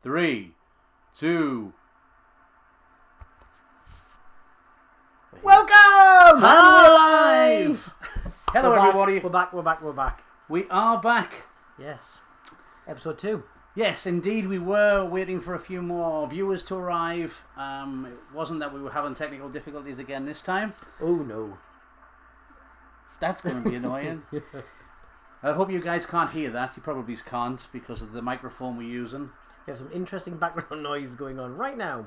3, 2. Welcome! Hi! And we're live! Hello, We're everybody. Back. We're back. We are back. Yes. Episode 2. Yes, indeed, we were waiting for a few more viewers to arrive. It wasn't that we were having technical difficulties again this time. Oh, no. That's going to be annoying. I hope you guys can't hear that. You probably can't because of the microphone we're using. We have some interesting background noise going on right now.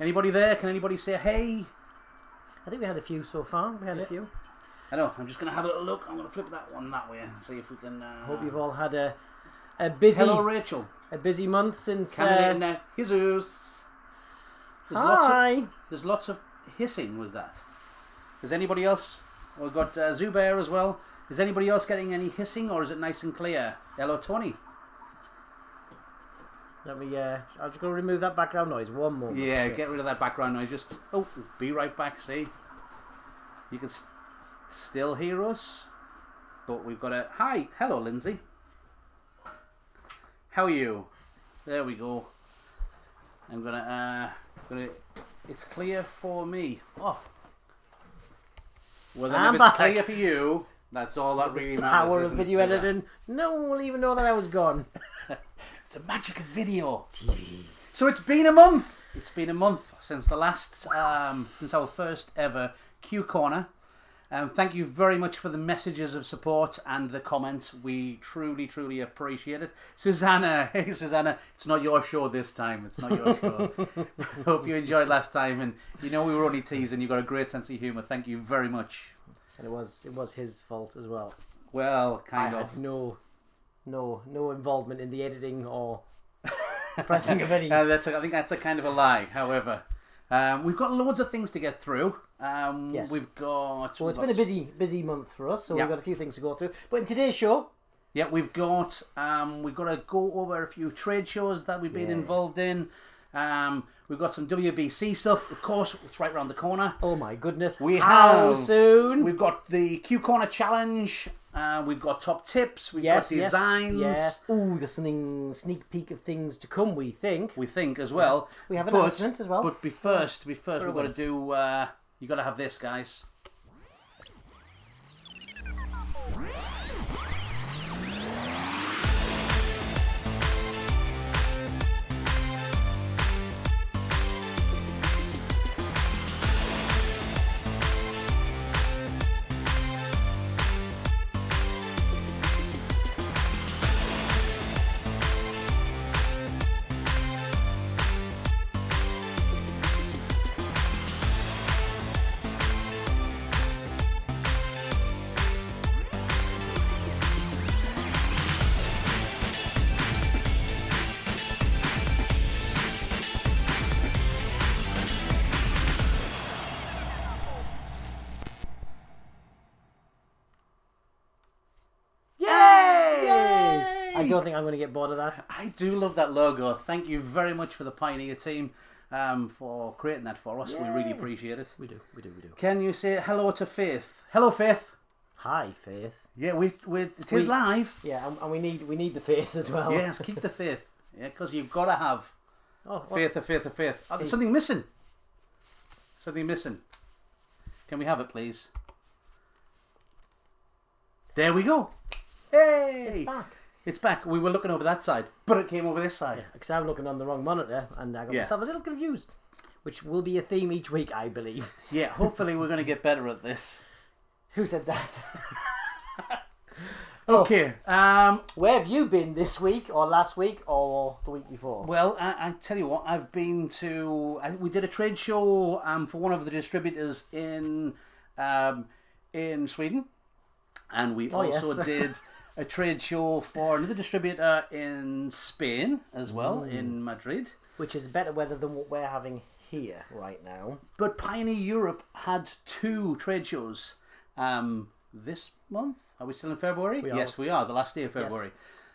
Anybody there? Can anybody say hey? I think we had a few so far. A few. I know. I'm just going to have a little look. I'm going to flip that one that way and see if we can... Hope you've all had a busy... Hello, Rachel. A busy month since... Jesus. Hi. There's lots of hissing, was that? Is anybody else... We've got Zubair as well. Is anybody else getting any hissing or is it nice and clear? Hello, Tony. Let me... I'm just going to remove that background noise. One moment. Yeah, Okay. get rid of that background noise. Just... Oh, be right back, see? You can still hear us. But we've got a... Hi. Hello, Lindsay. How are you? There we go. I'm gonna... It's clear for me. Oh. Well, then I'm if it's back. clear for you, that's all that really matters. Power of isn't it, video Sarah? editing. No one will even know that I was gone. It's a magic of video. TV. So it's been a month. It's been a month since the last, since our first ever Q Corner. Thank you very much for the messages of support and the comments. We truly, truly appreciate it. Susanna, hey Susanna, it's not your show this time. It's not your show. Hope you enjoyed last time, and you know we were only teasing. You got a great sense of humour. Thank you very much. And it was his fault as well. Well, kind I of. had no involvement in the editing or pressing of any. I think that's a kind of a lie. However, we've got loads of things to get through. Yes. We've got... Well, it's been a busy month for us, so Yeah. we've got a few things to go through. But in today's show... Yeah, we've got to go over a few trade shows that we've been involved in. We've got some WBC stuff, of course. It's right around the corner. Oh my goodness! How soon? We've got the Q Corner challenge. We've got top tips. We've got designs. Yes. Ooh, there's something sneak peek of things to come. We think as well. Yeah. We have an announcement as well. But first, we've got to do. You got to have this, guys. I don't think I'm going to get bored of that. I do love that logo. Thank you very much for the Pioneer team for creating that for us. Yay. We really appreciate it. We do. Can you say hello to Faith? Hello, Faith. Hi, Faith. Yeah, it is live. Yeah, and we need the Faith as well. Yes, keep the faith. Yeah, because you've got to have faith. Oh, there's something missing. Can we have it, please? There we go. Hey! It's back. We were looking over that side, but it came over this side. Yeah, because I'm looking on the wrong monitor and I got myself a little confused, which will be a theme each week, I believe. Yeah, hopefully we're going to get better at this. Who said that? Okay. Where have you been this week, or last week, or the week before? Well, I tell you what, I've been to... we did a trade show for one of the distributors in Sweden, and we also did a trade show for another distributor in Spain as well, in Madrid. Which is better weather than what we're having here right now. But Pioneer Europe had 2 trade shows this month. Are we still in February? Yes, we are. The last day of February.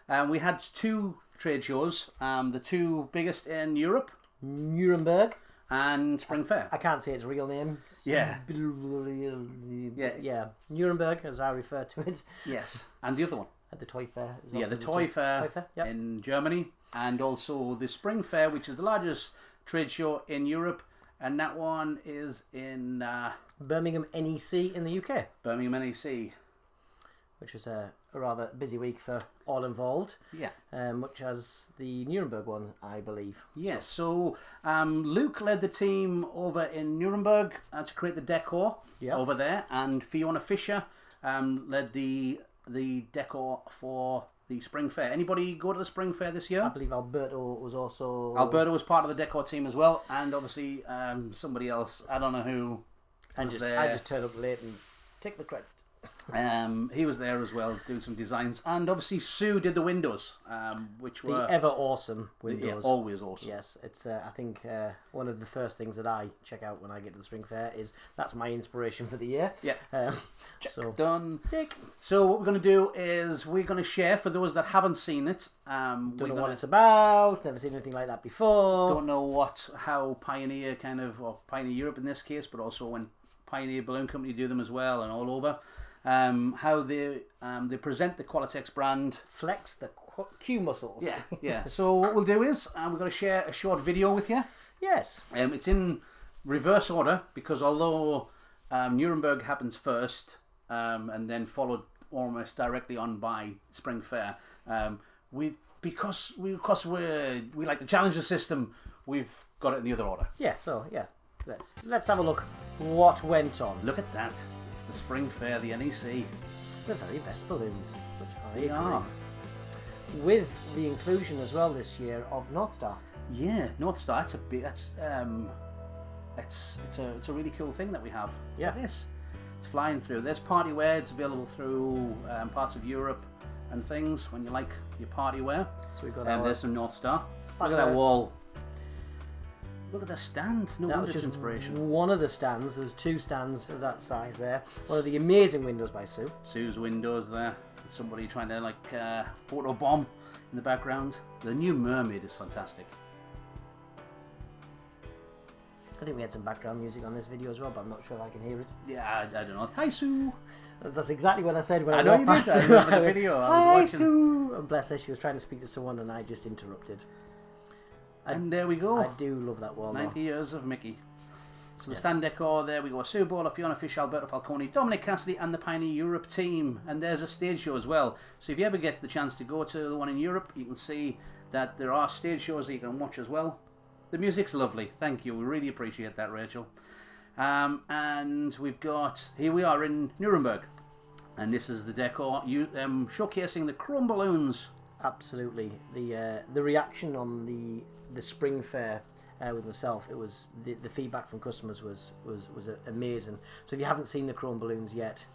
Yes. We had 2 trade shows. The 2 biggest in Europe. Nuremberg. And Spring Fair. I can't say its real name. Yeah. Yeah. Nuremberg, as I refer to it. Yes. And the other one. At the Toy Fair. The Toy Fair yep. in Germany. and also the Spring Fair, which is the largest trade show in Europe, and that one is in Birmingham NEC in the UK. Birmingham NEC. Which was a rather busy week for all involved. Yeah. Much as the Nuremberg one, I believe. Yes, so Luke led the team over in Nuremberg to create the decor over there, and Fiona Fisher led the decor for the Spring Fair. Anybody go to the Spring Fair this year? I believe Alberto was also... Alberto was part of the decor team as well, and obviously somebody else, I don't know who was there. I just turned up late and take the credit. He was there as well, doing some designs, and obviously Sue did the windows, which were the ever awesome windows. Yeah, always awesome. Yes, it's I think one of the first things that I check out when I get to the Spring Fair is that's my inspiration for the year. Yeah, Check. so done. Tick. So what we're going to do is we're going to share for those that haven't seen it. Don't know what it's about. Never seen anything like that before. Don't know how Pioneer or Pioneer Europe in this case, but also when Pioneer Balloon Company do them as well and all over. How they present the Qualitex brand. Flex the Q muscles. Yeah, yeah. So what we'll do is we're going to share a short video with you. Yes. It's in reverse order because although Nuremberg happens first and then followed almost directly on by Spring Fair, because we like the challenger system, we've got it in the other order. Yeah. So yeah, let's have a look what went on. Look at that. It's the Spring Fair, the NEC. The very best balloons, which They are. With the inclusion as well this year of North Star. Yeah, North Star. It's a really cool thing that we have. Yeah. Look at this. It's flying through. There's party wear. It's available through parts of Europe and things when you like your party wear. So we've got there's some North Star. Look at that wall. Look at the stand. No that wonder was it's just inspiration. one of the stands. There was two stands of that size there. One of the amazing windows by Sue. Sue's windows there. Somebody trying to photo bomb in the background. The new mermaid is fantastic. I think we had some background music on this video as well, but I'm not sure if I can hear it. Yeah, I don't know. Hi Sue. That's exactly what I said when I know walked you past did. I Sue. remember the video. I was Hi watching. Sue. And bless her, she was trying to speak to someone and I just interrupted. And there we go. I do love that wall. 90 years of Mickey. So the Yes. stand decor, there we go. Sue Bowler, Fiona Fish, Alberto Falcone, Dominic Cassidy and the Pioneer Europe team. And there's a stage show as well. So if you ever get the chance to go to the one in Europe, you can see that there are stage shows that you can watch as well. The music's lovely. Thank you. We really appreciate that, Rachel. And we've got, here we are in Nuremberg. And this is the decor, showcasing the chrome balloons. Absolutely. The reaction on the Spring Fair with myself, it was the feedback from customers was amazing. So if you haven't seen the chrome balloons yet,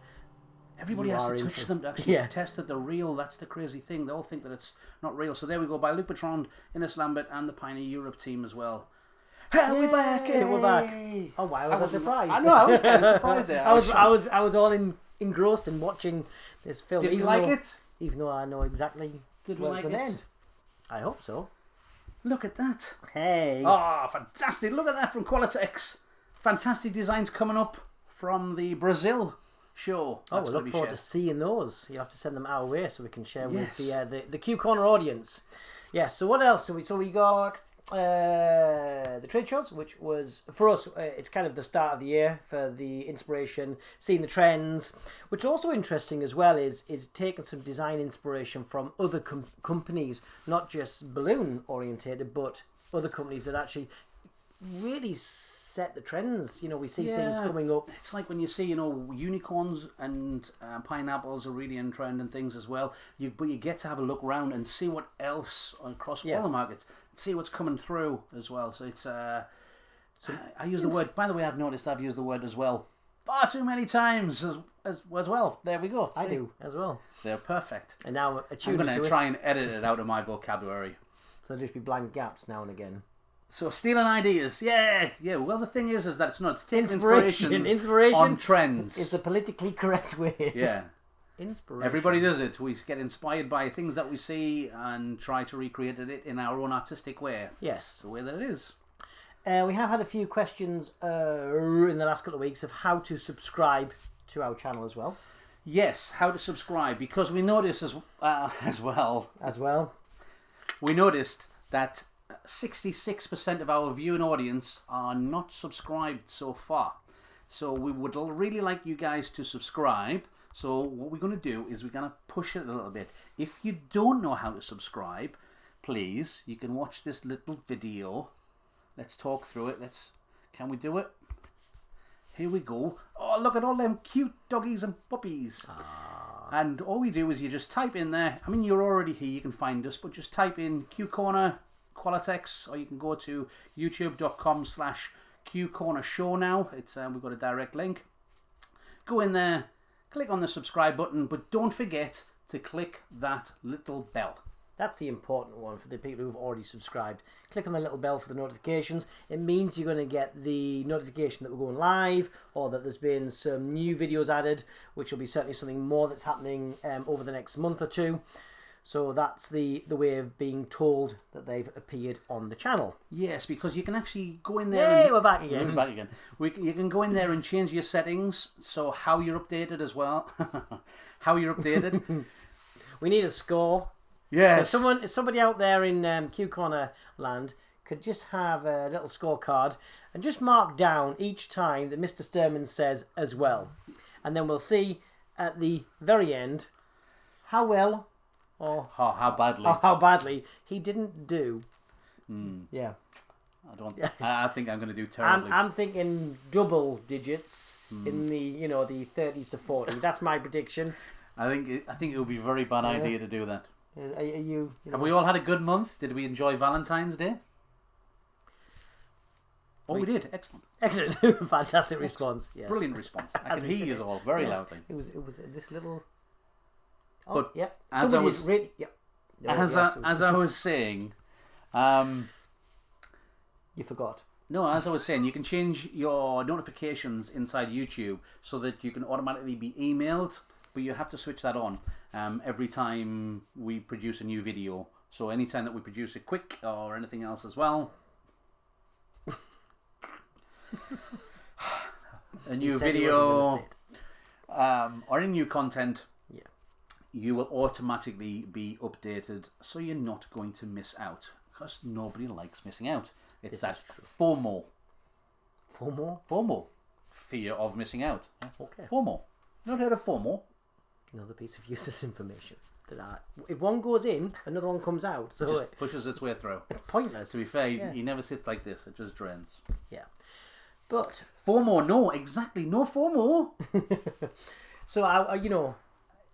everybody has to touch them to actually test that they're real. That's the crazy thing. They all think that it's not real. So there we go, by Luke Bertrand, Ines Lambert and the Pioneer Europe team as well. Hey, we're back! We're back. Oh wow, I was surprised. I know, I was kind of surprised there. I was all engrossed in watching this film. Did you like it? Even though I know exactly Did we where like it's going it? to end. I hope so. Look at that. Hey. Oh, fantastic. Look at that from Qualitex. Fantastic designs coming up from the Brazil show. Oh, we look forward to seeing those. You'll have to send them our way so we can share with the Q Corner audience. Yeah, so what else? So we got the trade shows, which was, for us, it's kind of the start of the year for the inspiration, seeing the trends. Which also interesting as well is taking some design inspiration from other companies, not just balloon orientated, but other companies that actually really set the trends. You know, we see things coming up. It's like when you see, unicorns and pineapples are really in trend and things as well. But you get to have a look around and see what else across all the markets, see what's coming through as well. So it's I use the word. By the way, I've noticed I've used the word as well far too many times as well. There we go. I do as well. They're perfect. And now I'm going to try and edit it out of my vocabulary. So there'll just be blank gaps now and again. So stealing ideas, yeah. Well, the thing is that it's not. It's taking inspiration on trends. It's the politically correct way. Yeah. Inspiration. Everybody does it. We get inspired by things that we see and try to recreate it in our own artistic way. Yes, it's the way that it is. We have had a few questions in the last couple of weeks of how to subscribe to our channel as well. Yes, how to subscribe, because we noticed as well. As well. We noticed that 66% of our viewing audience are not subscribed so far. So we would really like you guys to subscribe. So what we're going to do is we're going to push it a little bit. If you don't know how to subscribe, please, you can watch this little video. Let's talk through it. Can we do it? Here we go. Oh, look at all them cute doggies and puppies. And all we do is you just type in there. I mean, you're already here. You can find us, but just type in Q Corner Qualitex, or you can go to youtube.com/Q Corner Show now. We've got a direct link. Go in there, click on the subscribe button, but don't forget to click that little bell. That's the important one for the people who've already subscribed. Click on the little bell for the notifications. It means you're going to get the notification that we're going live, or that there's been some new videos added, which will be certainly something more that's happening over the next month or two. So that's the way of being told that they've appeared on the channel. Yes, because you can actually go in there. Yay, we're back again. We're back again. You can go in there and change your settings, so how you're updated as well. How you're updated. We need a score. Yes. So somebody out there in Q Corner land could just have a little scorecard and just mark down each time that Mr. Sturman says as well. And then we'll see at the very end how well or how badly he didn't do. Yeah. I think I'm going to do terribly. I'm thinking double digits in the the 30s to 40. That's my prediction. I think it would be a very bad idea to do that. Are you Have we all had a good month? Did we enjoy Valentine's Day? We did. Excellent. Excellent. Fantastic response. Yes. Brilliant response. I can hear you all very loudly. It was this little. Oh, but yeah. as I was really, yeah. as I was saying, you forgot. No, as I was saying, you can change your notifications inside YouTube so that you can automatically be emailed. But you have to switch that on every time we produce a new video. So anytime that we produce a quick or anything else as well, a new video or any new content, you will automatically be updated. So you're not going to miss out, because nobody likes missing out. It's that FOMO. FOMO. Fear of missing out. Okay. FOMO. Not heard of FOMO? Another piece of useless information. If one goes in, another one comes out. So it pushes its way through. It's pointless. To be fair, he never sits like this. It just drains. Yeah. But FOMO, no, exactly, no FOMO. So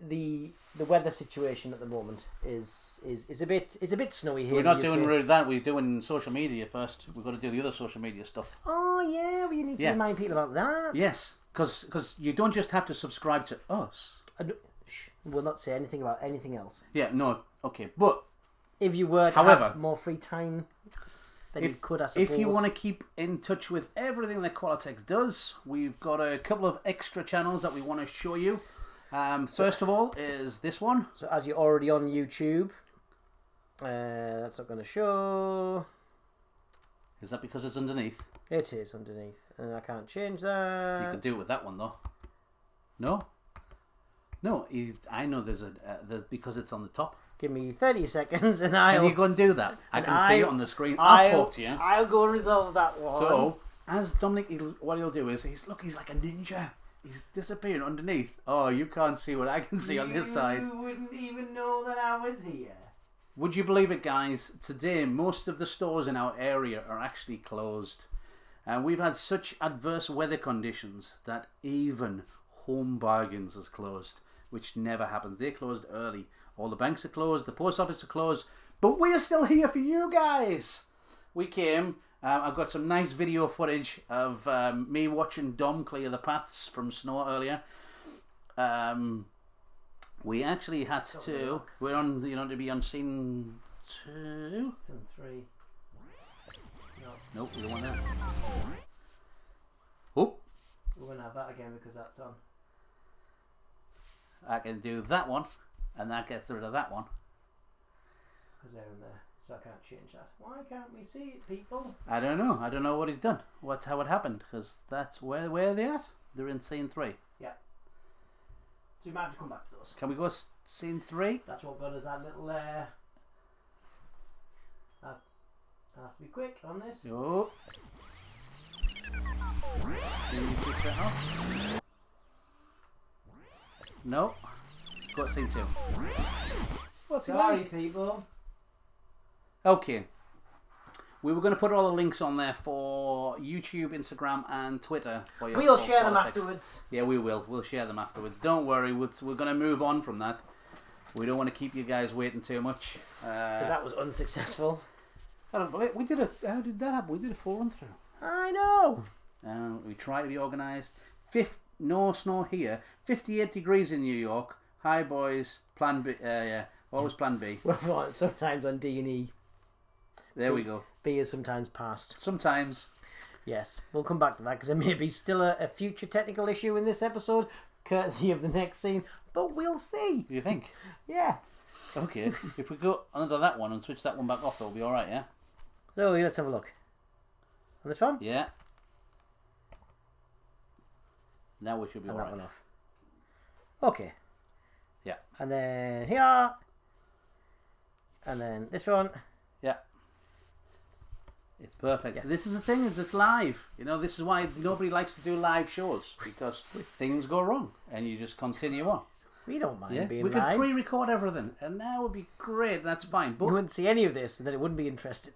the weather situation at the moment is a bit snowy here. We're not doing that. We're doing social media first. We've got to do the other social media stuff. Oh yeah, well, you need to remind people about that. Yes, because you don't just have to subscribe to us. We'll not say anything about anything else. Yeah, no, okay, but if you were to have more free time, then you could, I suppose. If you want to keep in touch with everything that Qualitex does, we've got a couple of extra channels that we want to show you. First of all is this one. So as you're already on YouTube, that's not going to show. Is that because it's underneath? It is underneath, and I can't change that. You can do it with that one though. No? No, I know there's because it's on the top. Give me 30 seconds and I'll... Can you go and do that? I can see it on the screen. I'll talk to you. I'll go and resolve that one. So, as Dominic, what he'll do is, he's like a ninja. He's disappearing underneath. Oh, you can't see what I can see on this side. You wouldn't even know that I was here. Would you believe it, guys? Today, most of the stores in our area are actually closed. And we've had such adverse weather conditions that even Home Bargains is closed, which never happens. They closed early. All the banks are closed, the post office are closed, but we're still here for you guys. We came. I've got some nice video footage of me watching Dom clear the paths from snow earlier. We actually had to. We're on, to be on scene 2. Scene 3. Nope, we don't want that. Oh. We're gonna have that again because that's on. I can do that one, and that gets rid of that one. Because they're in there, so I can't change that. Why can't we see it, people? I don't know. I don't know what he's done. How it happened? Because that's where are they at? They're in scene 3. Yeah. So you might have to come back to those. Can we go scene 3? That's what got us that little I have to be quick on this. Oh. Can you switch that off? No. Got scene 2. What's it Sorry, like? people. Okay. We were going to put all the links on there for YouTube, Instagram, and Twitter. We'll share them afterwards. Yeah, we will. We'll share them afterwards. Don't worry. We're going to move on from that. We don't want to keep you guys waiting too much. Because that was unsuccessful. I don't believe we did a. How did that happen? We did a full run through. I know. We try to be organised. No snow here. 58 degrees in New York. Hi boys. Plan B. Yeah. What was Plan B? Well, sometimes on D&E. There we go. B is sometimes past. Sometimes. Yes, we'll come back to that because there may be still a future technical issue in this episode, courtesy of the next scene. But we'll see. You think? Yeah. Okay. If we go under that one and switch that one back off, it'll be all right. Yeah. So let's have a look. On this one? Yeah. Now we should be all right. That one off. Okay. Yeah. And then here. And then this one. Yeah. It's perfect. Yeah. This is the thing, is it's live. You know, this is why nobody likes to do live shows, because things go wrong and you just continue on. We don't mind being we live. could pre-record everything and that would be great. That's fine. But you wouldn't see any of this and then it wouldn't be interesting.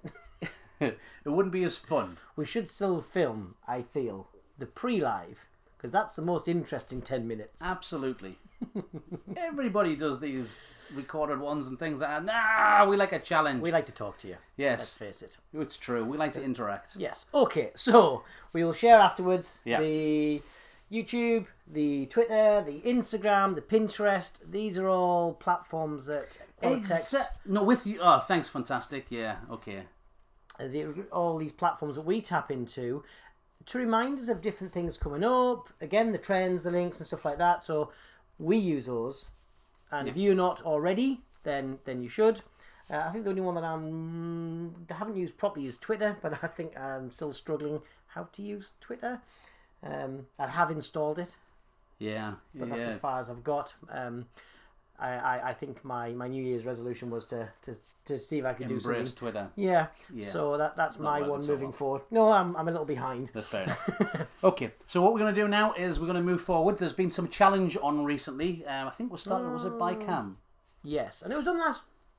it wouldn't be as fun. We should still film, I feel, the pre-live, because that's the most interesting 10 minutes. Absolutely. Everybody does these recorded ones and things like that. Nah, we like a challenge. We like to talk to you. Yes. Let's face it. It's true. We like to interact. Yes. Okay, so we will share afterwards Yeah. the YouTube, the Twitter, the Instagram, the Pinterest. These are all platforms that No, with you. Oh, thanks. Fantastic. Yeah. Okay. all these platforms that we tap into to remind us of different things coming up. Again, the trends, the links and stuff like that. So we use those. And if you're not already, then you should. I think the only one that I haven't used properly is Twitter, but I think I'm still struggling how to use Twitter. I have installed it, Yeah. but that's as far as I've got. I think my New Year's resolution was to see if I could do something. Embrace Twitter. Yeah. So that's my one moving forward. No, I'm a little behind. That's fair enough. Okay, so what we're going to do now is we're going to move forward. There's been some challenge on recently. I think we're starting, was it by Cam? Yes, and it was done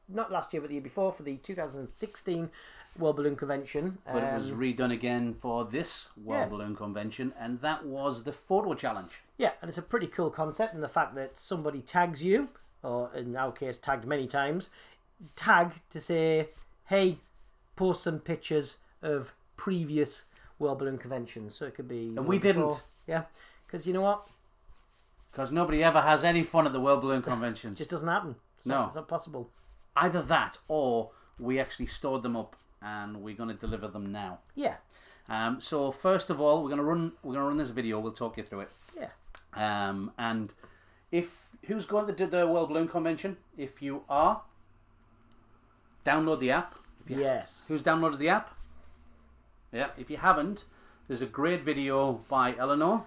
not last year, but the year before for the 2016 World Balloon Convention. But it was redone again for this World Balloon Convention, and that was the photo challenge. Yeah, and it's a pretty cool concept, and the fact that somebody tags you, or in our case, tagged many times, tag to say, hey, post some pictures of previous World Balloon Conventions. So it could be... And we didn't. Yeah, because you know what? Because nobody ever has any fun at the World Balloon Convention. It just doesn't happen. It's not possible. Either that, or we actually stored them up and we're going to deliver them now. Yeah. So first of all, we're going to run this video. We'll talk you through it. Yeah. And who's going to do the World Balloon Convention? If you are, download the app. Yes. Who's downloaded the app? Yeah. If you haven't, there's a great video by Eleanor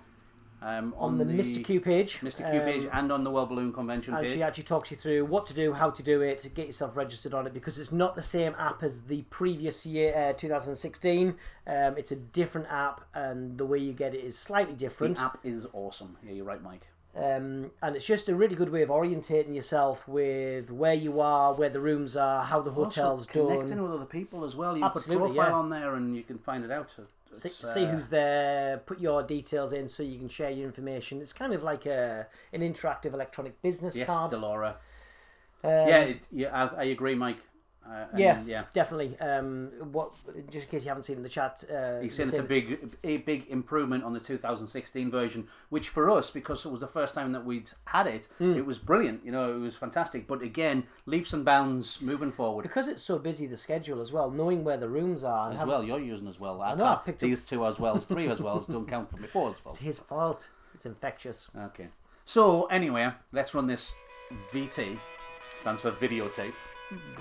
on the Mr. Q page. Mr. Q page and on the World Balloon Convention page. And she actually talks you through what to do, how to do it, get yourself registered on it, because it's not the same app as the previous year, 2016. It's a different app, and the way you get it is slightly different. The app is awesome. Yeah, you're right, Mike. And it's just a really good way of orientating yourself with where you are, where the rooms are, how the hotel's also done. Connecting with other people as well. You Absolutely, put profile on there and you can find it out. See who's there, put your details in so you can share your information. It's kind of like an interactive electronic business card. Yes, Delora. I agree, Mike. Yeah, definitely. Just in case you haven't seen in the chat, he said it's a big improvement on the 2016 version, which for us, because it was the first time that we'd had it, it was brilliant. You know, it was fantastic. But again, leaps and bounds moving forward. Because it's so busy, the schedule as well, knowing where the rooms are. And you're using as well. I know. These two as well as three as well as don't count from before as well. It's his fault. It's infectious. Okay. So anyway, let's run this VT. Stands for videotape.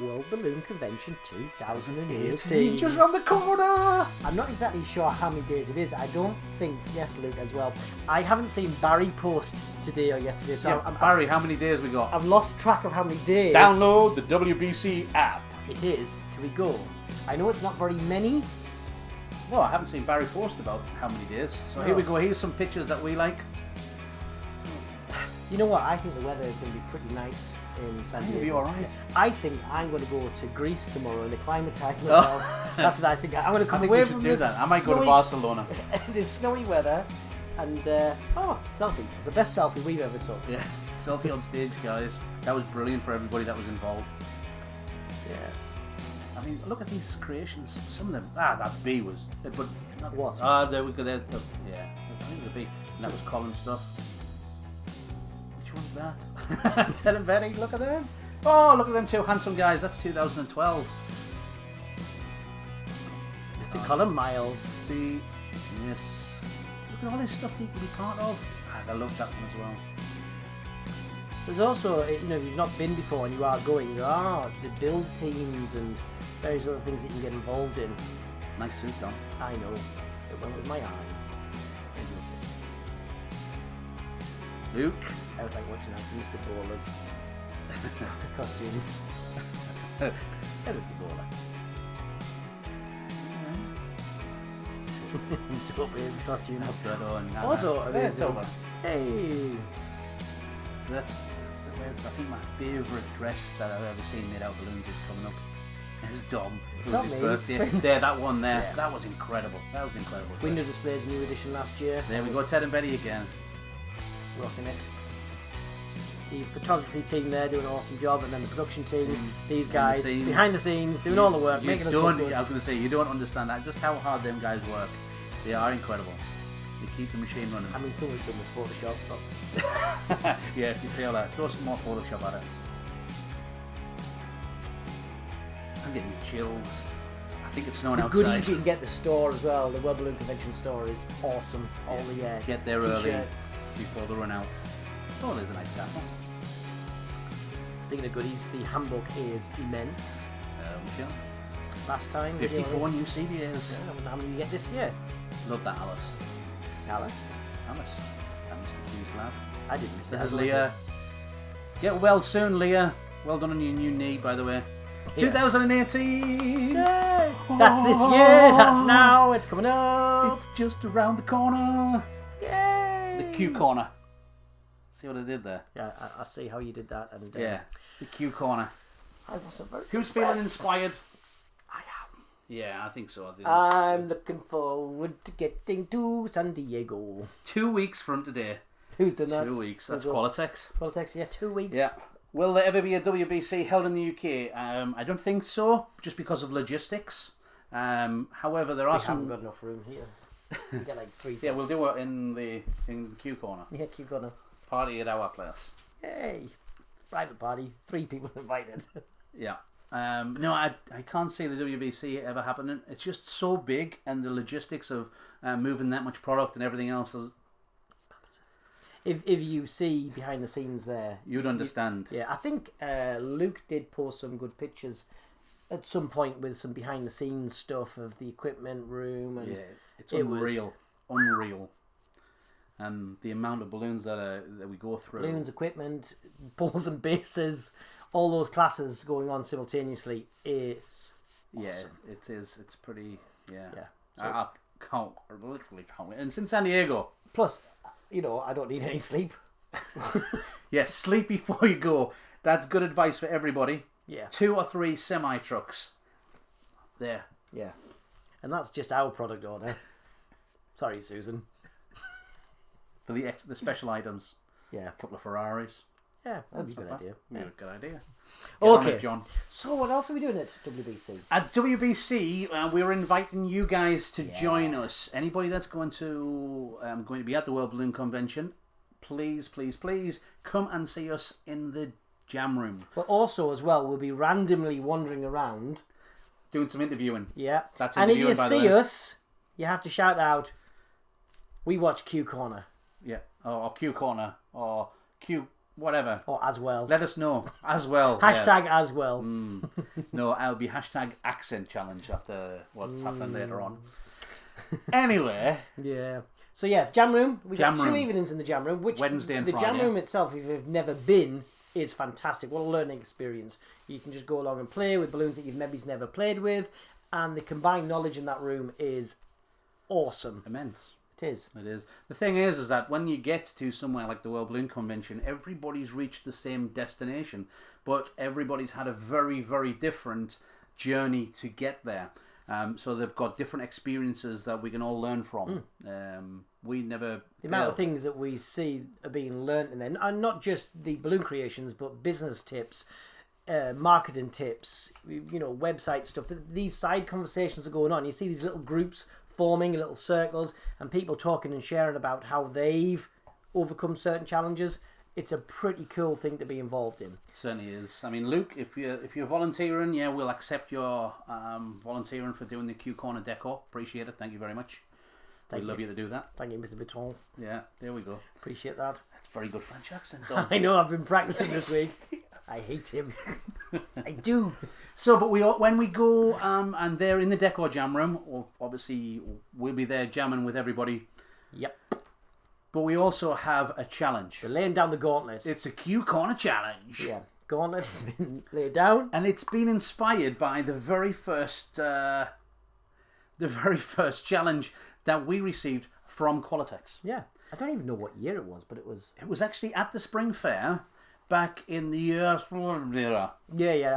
World Balloon Convention 2018. Just around the corner! I'm not exactly sure how many days it is. I don't think, yes, Luke, as well. I haven't seen Barry post today or yesterday. So Barry, how many days we got? I've lost track of how many days. Download the WBC app. it is till we go. I know it's not very many. No, I haven't seen Barry post about how many days. So here we go. Here's some pictures that we like. You know what? I think the weather is going to be pretty nice in San Diego. It'll be all right. I think I'm going to go to Greece tomorrow and acclimatise myself. That's what I think. I'm going to come away from this. I might go to Barcelona. This snowy weather, and selfie. It's the best selfie we've ever took. Yeah, selfie on stage, guys. That was brilliant for everybody that was involved. Yes. I mean, look at these creations. Some of them. That bee was. But That was. there we go. There. Yeah, I think the bee. And that was Colin stuff. Which one's that? Ted and Betty. Look at them. Oh, look at them two handsome guys. That's 2012. Mr. Colin Miles. Yes. Look at all this stuff that you can be part of. I love that one as well. There's also, if you've not been before and you are going, there are the build teams and various other things that you can get involved in. Nice suit, Don. I know. It went with my eyes. Luke. I was like watching out for Mr. Bowler's costumes. There's Mr. Bowler. Toby's costumes. That's good. Also, amazing. Hey! That's, I think, my favourite dress that I've ever seen made out of balloons is coming up. It's Dom. It was his birthday. There, that one there. Yeah. That was incredible. That was incredible. Window Display's new edition last year. There we go, Ted and Betty again. Rocking it. The photography team there doing an awesome job, and then the production team, these guys behind the scenes doing all the work, making us look good. I was going to say, you don't understand that, just how hard them guys work. They are incredible. They keep the machine running. I mean, some of it's done with Photoshop, but yeah, if you feel that, throw some more Photoshop at it. I'm getting chills. I think it's snowing outside. Goodies you can get at the store as well. The World Balloon Convention store is awesome. All the get there early before they run out. Oh, there's a nice castle. Speaking of goodies, the handbook is immense. Michelle. Last time 54 new CDs. How many you get this year? Love that, Alice. Alice. And Mr. Q's lab. I didn't miss There's Leah. Get well soon, Leah. Well done on your new knee, by the way. Yeah. 2018! Yay! That's this year, that's now, it's coming up! It's just around the corner! Yay! The Q corner. See what I did there? Yeah, I see how you did that. And yeah, the Q corner. I wasn't very Who's feeling inspired? I am. Yeah, I think so. I'm looking forward to getting to San Diego. 2 weeks from today. Who's done that? 2 weeks. That's Qualitex. Qualitex, yeah, 2 weeks. Yeah. Will there ever be a WBC held in the UK? I don't think so, just because of logistics. However, there are some. We haven't got enough room here. We get like 3. Yeah, we'll do it in the Q corner. Yeah, Q corner. Party at our place. Yay! Private party. 3 people invited. Yeah. No, I can't see the WBC ever happening. It's just so big, and the logistics of moving that much product and everything else is. If you see behind the scenes there, you'd understand. I think Luke did post some good pictures at some point with some behind the scenes stuff of the equipment room, and it's unreal, unreal, and the amount of balloons that we go through. Balloons, equipment, balls and bases, all those classes going on simultaneously. It's awesome. It is. It's pretty. Yeah. So, I literally can't wait. And it's in San Diego. Plus, I don't need any sleep. Yes, sleep before you go. That's good advice for everybody. Yeah. 2 or 3 semi-trucks. There. Yeah. And that's just our product order. Sorry, Susan. For the special items. Yeah. A couple of Ferraris. Yeah, that'd be a good idea. Yeah, good idea. Okay, John. So what else are we doing at WBC? At WBC, we're inviting you guys to join us. Anybody that's going to be at the World Balloon Convention, please, please, please come and see us in the jam room. But also, as well, we'll be randomly wandering around. Doing some interviewing. Yeah. That's and if you by see us, you have to shout out, "We watch Q Corner." Yeah. Or Q Corner. Or Q... whatever. Or as well. Let us know. As well. Hashtag as well. No, I'll be hashtag accent challenge after what's happening later on. Anyway. Yeah. So yeah, jam room. We've got 2 room. evenings in the jam room. Which Wednesday and the Friday. jam room itself, if you've never been, is fantastic. What a learning experience. You can just go along and play with balloons that you've maybe never played with, and the combined knowledge in that room is awesome. Immense. It is. It is. The thing is that when you get to somewhere like the World Balloon Convention, everybody's reached the same destination, but everybody's had a very, very different journey to get there. So they've got different experiences that we can all learn from. We never... The amount of things that we see are being learnt in there, and not just the balloon creations, but business tips, marketing tips, website stuff. These side conversations are going on. You see these little groups forming, little circles, and people talking and sharing about how they've overcome certain challenges. It's a pretty cool thing to be involved in. It certainly is. I mean, Luke, if you're volunteering, yeah, we'll accept your volunteering for doing the Q Corner decor. Appreciate it. Thank you very much. We'd love you to do that. Thank you, Mr. Bertrand. Yeah, there we go. Appreciate that. That's very good French accent, Don. I know, I've been practicing this week. I hate him. I do. So, but when we go and they're in the decor jam room, obviously we'll be there jamming with everybody. Yep. But we also have a challenge. We're laying down the gauntlet. It's a Q Corner challenge. Yeah, gauntlet has been laid down, and it's been inspired by the very first challenge that we received from Qualitex. Yeah, I don't even know what year it was, but it was. It was actually at the Spring Fair back in the year. Yeah.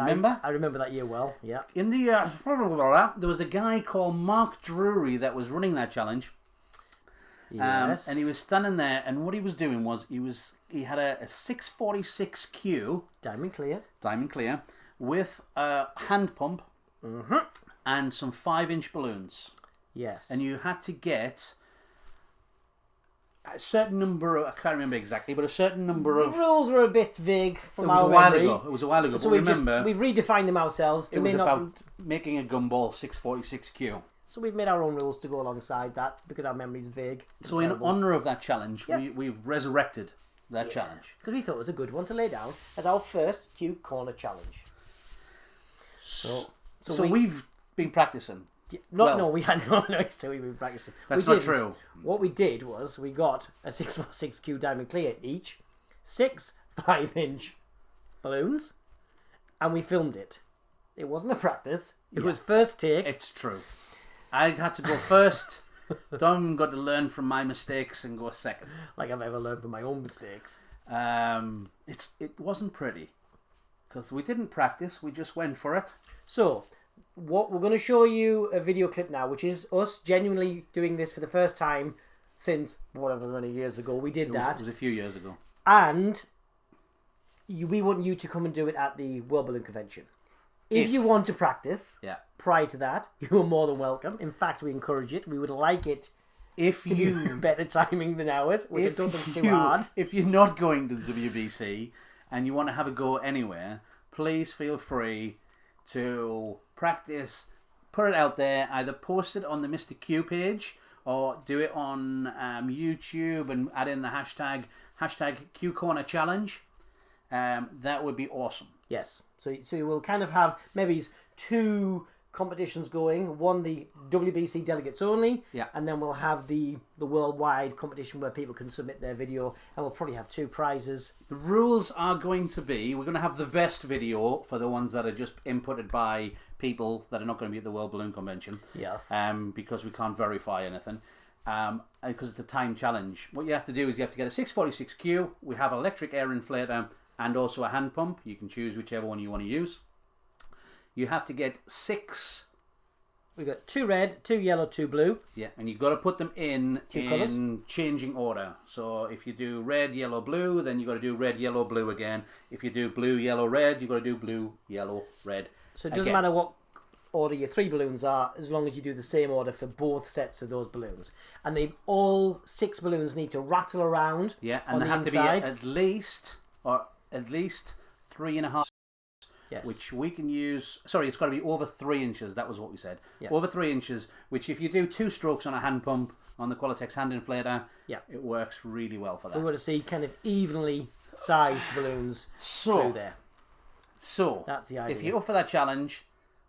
Remember? I remember that year well. Yeah. In the year, there was a guy called Mark Drury that was running that challenge. Yes. And he was standing there, and what he was doing was he had a 646Q diamond clear with a hand pump and some 5-inch balloons. Yes. And you had to get a certain number of, I can't remember exactly, but a certain number of... The rules were a bit vague from our memory. It was a while ago, so but remember... we've redefined them ourselves. It was about making a gumball 646Q. So we've made our own rules to go alongside that because our memory's vague. So in honour of that challenge, we've resurrected that challenge. Because we thought it was a good one to lay down as our first Q Corner challenge. So we've been practicing. We had no. So we've been practicing. That's not true. What we did was we got a 646Q diamond clear each, 6 5-inch balloons, and we filmed it. It wasn't a practice. It was first take. It's true. I had to go first. Dom got to learn from my mistakes and go second. Like I've ever learned from my own mistakes. It wasn't pretty because we didn't practice. We just went for it. So, what we're going to show you a video clip now, which is us genuinely doing this for the first time since whatever many years ago we did that. It was a few years ago. And we want you to come and do it at the World Balloon Convention. If you want to practice prior to that, you are more than welcome. In fact, we encourage it. We would like it to be better timing than ours, which I don't think is too hard. If you're not going to the WBC and you want to have a go anywhere, please feel free to practice, put it out there, either post it on the Mr. Q page or do it on YouTube and add in the hashtag Q Corner Challenge. That would be awesome. Yes. So you will kind of have maybe 2 competitions going. One, the WBC delegates only. Yeah. And then we'll have the worldwide competition where people can submit their video. And we'll probably have 2 prizes. The rules are going to be, we're going to have the best video for the ones that are just inputted by people that are not going to be at the World Balloon Convention. Yes. Because we can't verify anything. Because it's a time challenge. What you have to do is you have to get a 646Q. We have electric air inflator and also a hand pump. You can choose whichever one you want to use. You have to get 6. We've got 2 red, 2 yellow, 2 blue. Yeah, and you've got to put them in colours. Changing order. So if you do red, yellow, blue, then you've got to do red, yellow, blue again. If you do blue, yellow, red, you've got to do blue, yellow, red. So it doesn't matter what order your 3 balloons are, as long as you do the same order for both sets of those balloons. And all 6 balloons need to rattle around. Yeah, and on they the have inside. to be at least 3.5. Yes. Which we can use. Sorry, it's got to be over 3 inches. That was what we said. Yeah. Over 3 inches. Which, if you do 2 strokes on a hand pump on the Qualitex hand inflator, it works really well for that. We want to see kind of evenly sized balloons through there. So that's the idea. If you're up for that challenge,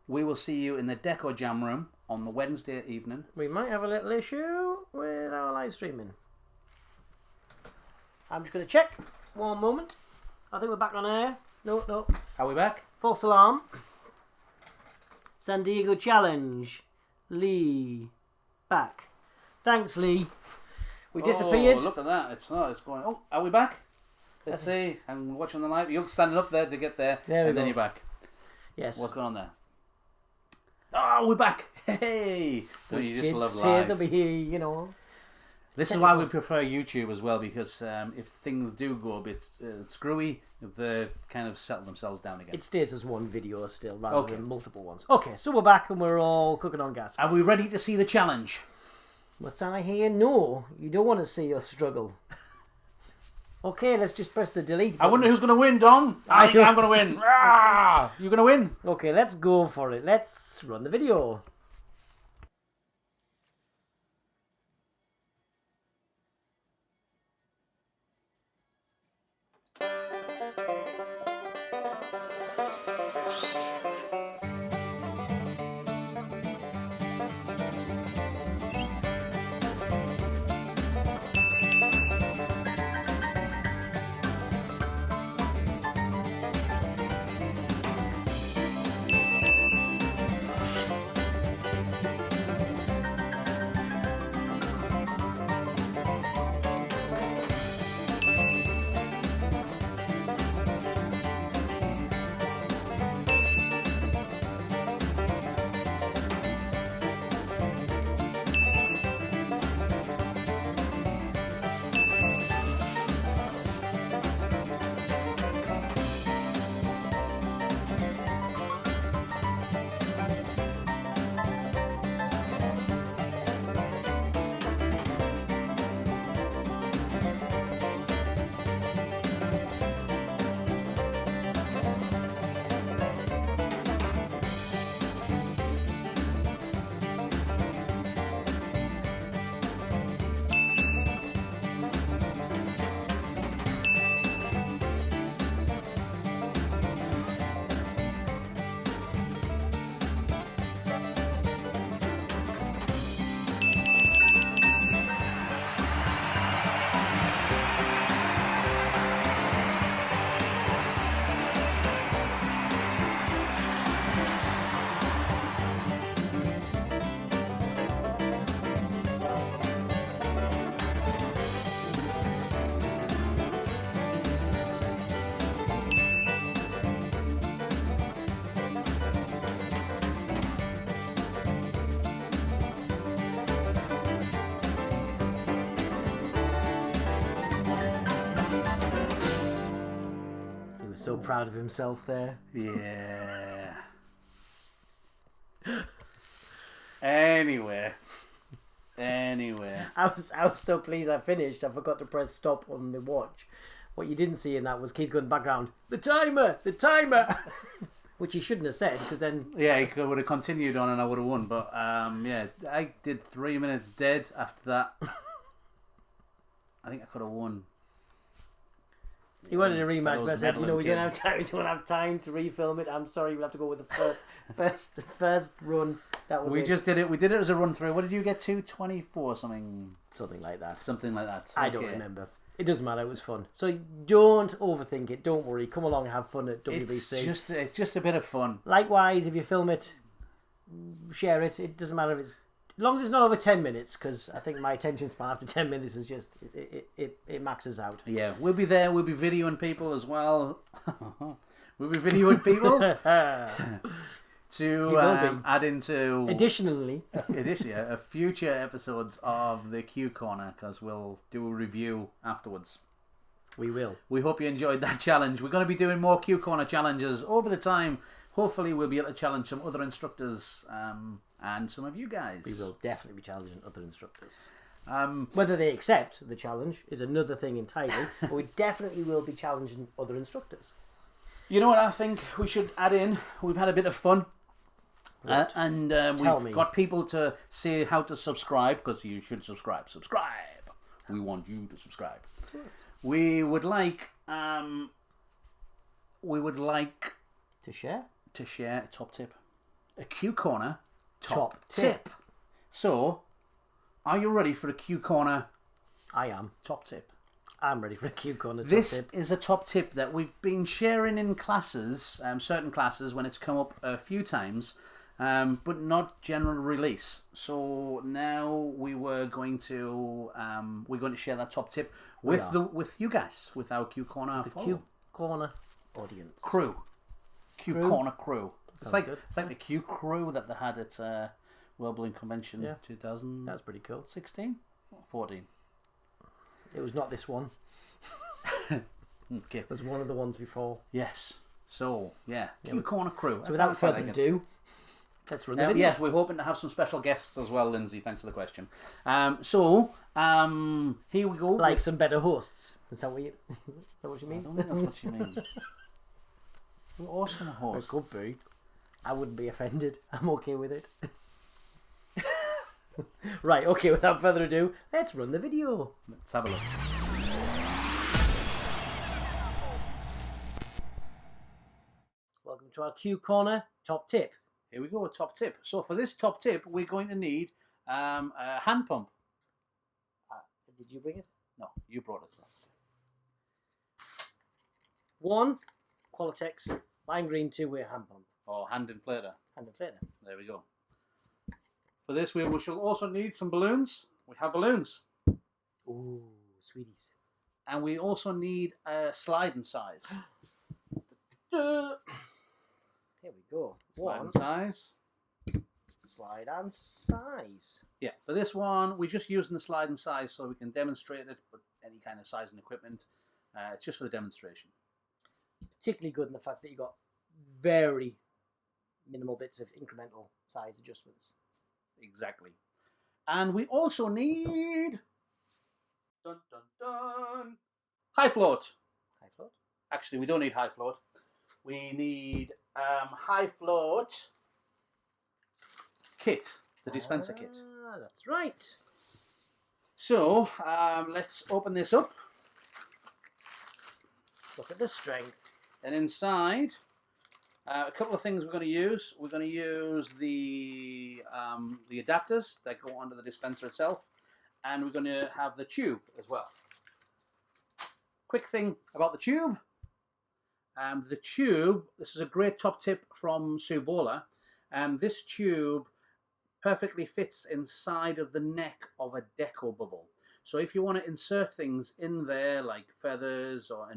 we will see you in the Deco Jam Room on the Wednesday evening. We might have a little issue with our live streaming. I'm just going to check. One moment. I think we're back on air. No. Are we back? False alarm. San Diego challenge. Lee. Back. Thanks, Lee. We disappeared. Oh, look at that. It's going... Oh, are we back? Let's see. I'm watching the live. You're standing up there to get there. There we go. Then you're back. Yes. What's going on there? Oh, we're back. Hey. Don't you just love live? They'll be here, you know. This is why we prefer YouTube as well, because if things do go a bit screwy, they kind of settle themselves down again. It stays as one video still, rather than multiple ones. Okay, so we're back and we're all cooking on gas. Are we ready to see the challenge? What's I hear? No, you don't want to see us struggle. Okay, let's just press the delete button. I wonder who's going to win, Dom. I think I'm going to win. You going to win? Okay, let's go for it. Let's run the video. So proud of himself there. Yeah. Anyway. I was so pleased I finished. I forgot to press stop on the watch. What you didn't see in that was Keith going in the background. The timer. Which he shouldn't have said, because then... Yeah, he would have continued on and I would have won. But, yeah, I did 3 minutes dead after that. I think I could have won. He wanted a rematch, but I said, we don't have time. We don't have time to refilm it. I'm sorry, we'll have to go with the first run. That was we just did it. We did it as a run through. What did you get to? 24 something. Something like that. I don't remember. It doesn't matter. It was fun. So don't overthink it. Don't worry. Come along, have fun at WBC. It's just a bit of fun. Likewise, if you film it, share it. It doesn't matter if it's... As long as it's not over 10 minutes, because I think my attention span after 10 minutes is just, it maxes out. Yeah, we'll be there. We'll be videoing people as well. We'll be videoing people to add into... Additionally, future episodes of the Q Corner, because we'll do a review afterwards. We will. We hope you enjoyed that challenge. We're going to be doing more Q Corner challenges over the time. Hopefully we'll be able to challenge some other instructors and some of you guys. We will definitely be challenging other instructors. Whether they accept the challenge is another thing entirely, but we definitely will be challenging other instructors. You know what I think we should add in? We've had a bit of fun. And we've got people to say how to subscribe, because you should subscribe. Subscribe! We want you to subscribe. Yes. We would like... To share? To share a top tip. A Q Corner top tip. So, are you ready for a Q Corner? I am. Top tip. I'm ready for a Q corner top This tip. is a top tip that we've been sharing in classes, certain classes, when it's come up a few times, but not general release. So now we're going to share that top tip with you guys, with our Q Corner Q corner audience crew. Q Corner crew. It's like the Q crew that they had at World Balloon Convention 2000. That's pretty cool. 16? 14. It was not this one. Okay. It was one of the ones before. Yes. So, Q Corner crew. So without further ado, let's run the video. Yes, we're hoping to have some special guests as well, Lindsay. Thanks for the question. Here we go. Like some better hosts. Is that what you mean? I don't think that's what you mean. We're awesome hosts. It could be. I wouldn't be offended. I'm okay with it. Right, okay, without further ado, let's run the video. Let's have a look. Welcome to our Q Corner top tip. Here we go, a top tip. So for this top tip, we're going to need a hand pump. Did you bring it? No, you brought it. 1 Qualitex lime green 2-way hand pump. Or hand inflator. Hand inflator. There we go. For this, we shall also need some balloons. We have balloons. Ooh, sweeties. And we also need a sliding size. Here we go. Slide and size. Slide and size. Yeah, for this one, we're just using the slide and size so we can demonstrate it with any kind of size and equipment. It's just for the demonstration. Particularly good in the fact that you got very minimal bits of incremental size adjustments. Exactly. And we also need dun, dun, dun, high float. High float? Actually, we don't need high float. We need high float kit, the dispenser kit. That's right. So let's open this up. Look at the strength. And inside, a couple of things we're going to use. We're going to use the adapters that go onto the dispenser itself, and we're going to have the tube as well. Quick thing about the tube. This is a great top tip from Sue Bowler. This tube perfectly fits inside of the neck of a deco bubble. So if you want to insert things in there, like feathers or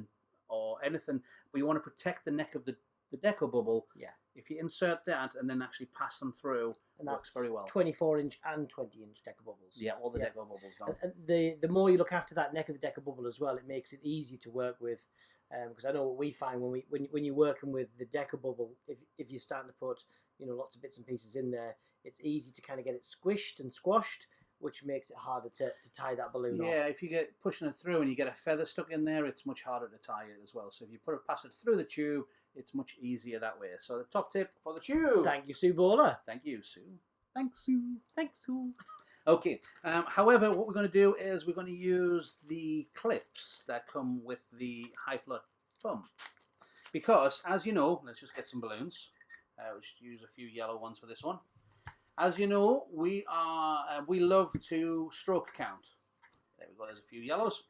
anything, but you want to protect the neck of the deco bubble, if you insert that and then actually pass them through, it works very well. 24-inch and 20-inch deco bubbles. Yeah, all the deco bubbles now. And the more you look after that neck of the deco bubble as well, it makes it easy to work with. Because I know what we find when you're working with the deco bubble, if you're starting to put lots of bits and pieces in there, it's easy to kind of get it squished and squashed, which makes it harder to tie that balloon off. Yeah, if you get pushing it through and you get a feather stuck in there, it's much harder to tie it as well. So if you pass it through the tube, it's much easier that way. So the top tip for the tube. Thank you, Sue Bowler. Thank you, Sue. Thanks, Sue. Thanks, Sue. Okay. However, what we're going to do is we're going to use the clips that come with the high float pump, because as you know, let's just get some balloons. We'll just use a few yellow ones for this one. As you know, we love to stroke count. There we go. There's a few yellows.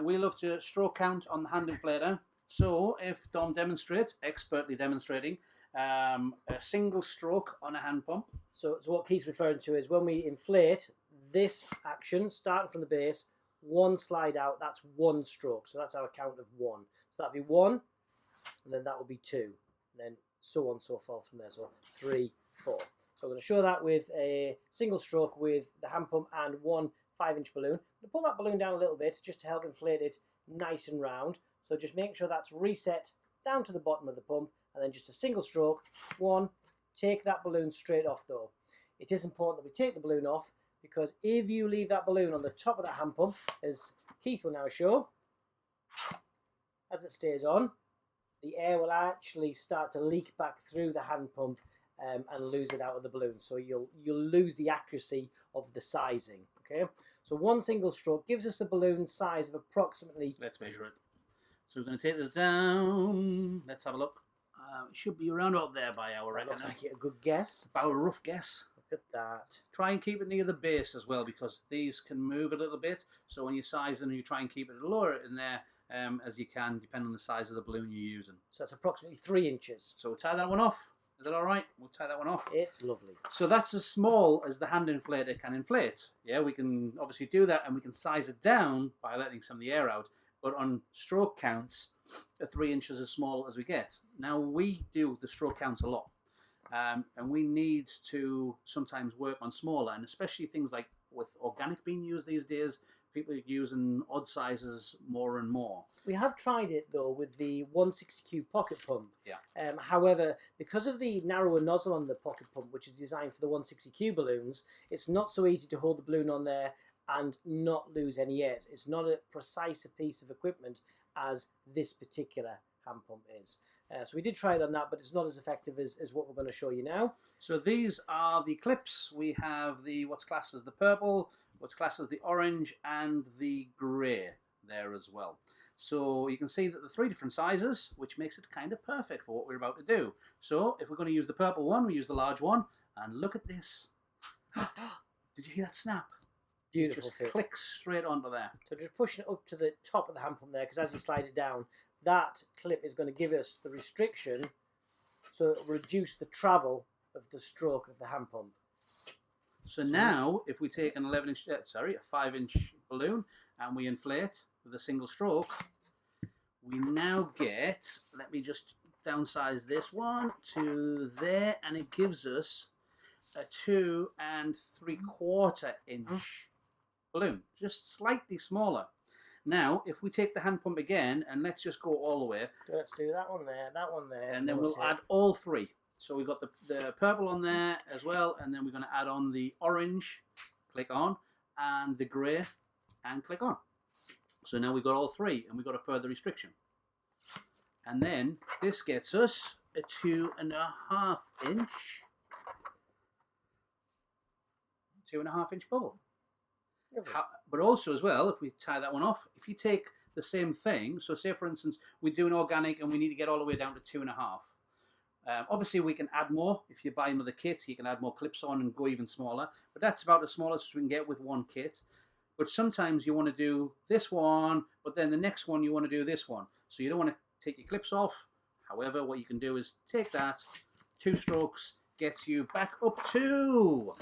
We love to stroke count on the hand inflator. So if Dom demonstrates, expertly demonstrating, a single stroke on a hand pump. So what Keith's referring to is when we inflate this action, starting from the base, 1 slide out, that's 1 stroke. So that's our count of 1. So that'd be 1, and then that would be 2, and then so on and so forth from there. So 3, 4. So I'm going to show that with a single stroke with the hand pump and 1 5-inch balloon. I'm going to pull that balloon down a little bit just to help inflate it nice and round. So just make sure that's reset down to the bottom of the pump, and then just a single stroke. 1, take that balloon straight off though. It is important that we take the balloon off, because if you leave that balloon on the top of that hand pump, as Keith will now show, as it stays on, the air will actually start to leak back through the hand pump and lose it out of the balloon. So you'll lose the accuracy of the sizing. Okay, so 1 single stroke gives us a balloon size of approximately. Let's measure it. So we're going to take this down. Let's have a look. It should be around about there by our reckon. Looks like a good guess. About a rough guess. at that. Try and keep it near the base as well, because these can move a little bit. So when you're sizing, you try and keep it lower in there as you can, depending on the size of the balloon you're using. So that's approximately 3 inches. So we'll tie that one off. Is that all right? We'll tie that one off. It's lovely. So that's as small as the hand inflator can inflate. Yeah, we can obviously do that, and we can size it down by letting some of the air out. But on stroke counts, 3 inches as small as we get. Now, we do the stroke counts a lot. And we need to sometimes work on smaller, and especially things like with organic being used these days, people are using odd sizes more and more. We have tried it though with the 160Q pocket pump. Yeah. However, because of the narrower nozzle on the pocket pump, which is designed for the 160Q balloons, it's not so easy to hold the balloon on there and not lose any air. It's not a precise piece of equipment as this particular hand pump is. So we did try it on that, but it's not as effective as what we're going to show you now. So these are the clips. We have the what's classed as the purple, what's classed as the orange, and the grey there as well. So you can see that the 3 different sizes, which makes it kind of perfect for what we're about to do. So if we're going to use the purple one, we use the large one, and look at this. Did you hear that snap? Beautiful Just fit. clicks straight onto there. So just pushing it up to the top of the hand pump there, because as you slide it down, that clip is going to give us the restriction, so it will reduce the travel of the stroke of the hand pump. So now, if we take an 11-inch, a 5-inch balloon, and we inflate with a single stroke, we now get, let me just downsize this one to there, and it gives us a 2 3/4 inch balloon, just slightly smaller. Now, if we take the hand pump again, and let's just go all the way. Let's do that one there, and then we'll add all 3. So we've got the purple on there as well, and then we're going to add on the orange, click on, and the grey, and click on. So now we've got all 3, and we've got a further restriction. And then this gets us a 2.5 inch, 2.5 inch bubble. But also as well, if we tie that one off, if you take the same thing, so say for instance, we're doing organic and we need to get all the way down to 2.5. Obviously we can add more. If you buy another kit, you can add more clips on and go even smaller. But that's about the smallest we can get with one kit. But sometimes you want to do this one, but then the next one you want to do this one. So you don't want to take your clips off. However, what you can do is take that, 2 strokes, gets you back up to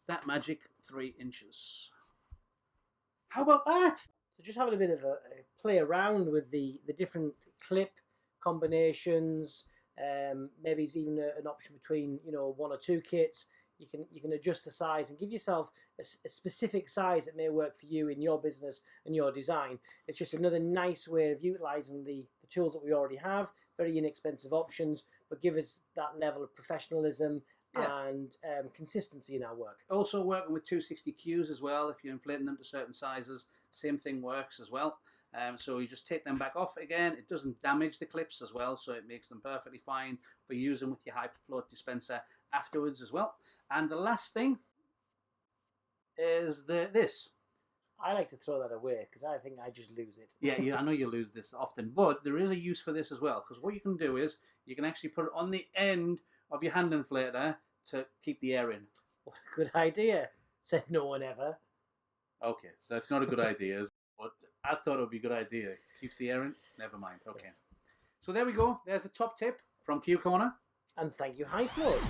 that magic 3 inches. How about that? So just having a bit of a play around with the different clip combinations. Maybe it's even an option between 1 or 2 kits. You can adjust the size and give yourself a specific size that may work for you in your business and your design. It's just another nice way of utilising the tools that we already have. Very inexpensive options, but give us that level of professionalism and consistency in our work. Also working with 260Qs as well. If you're inflating them to certain sizes, same thing works as well. So you just take them back off again. It doesn't damage the clips as well, so it makes them perfectly fine for using with your high float dispenser afterwards as well. And the last thing is this. I like to throw that away because I think I just lose it. Yeah, I know you lose this often, but there is a use for this as well, because what you can do is you can actually put it on the end of your hand inflator to keep the air in. What a good idea, said no one ever. Okay, so it's not a good idea, but I thought it would be a good idea. Keeps the air in? Never mind. Okay. Yes. So there we go. There's the top tip from Q Corner. And thank you, High Float.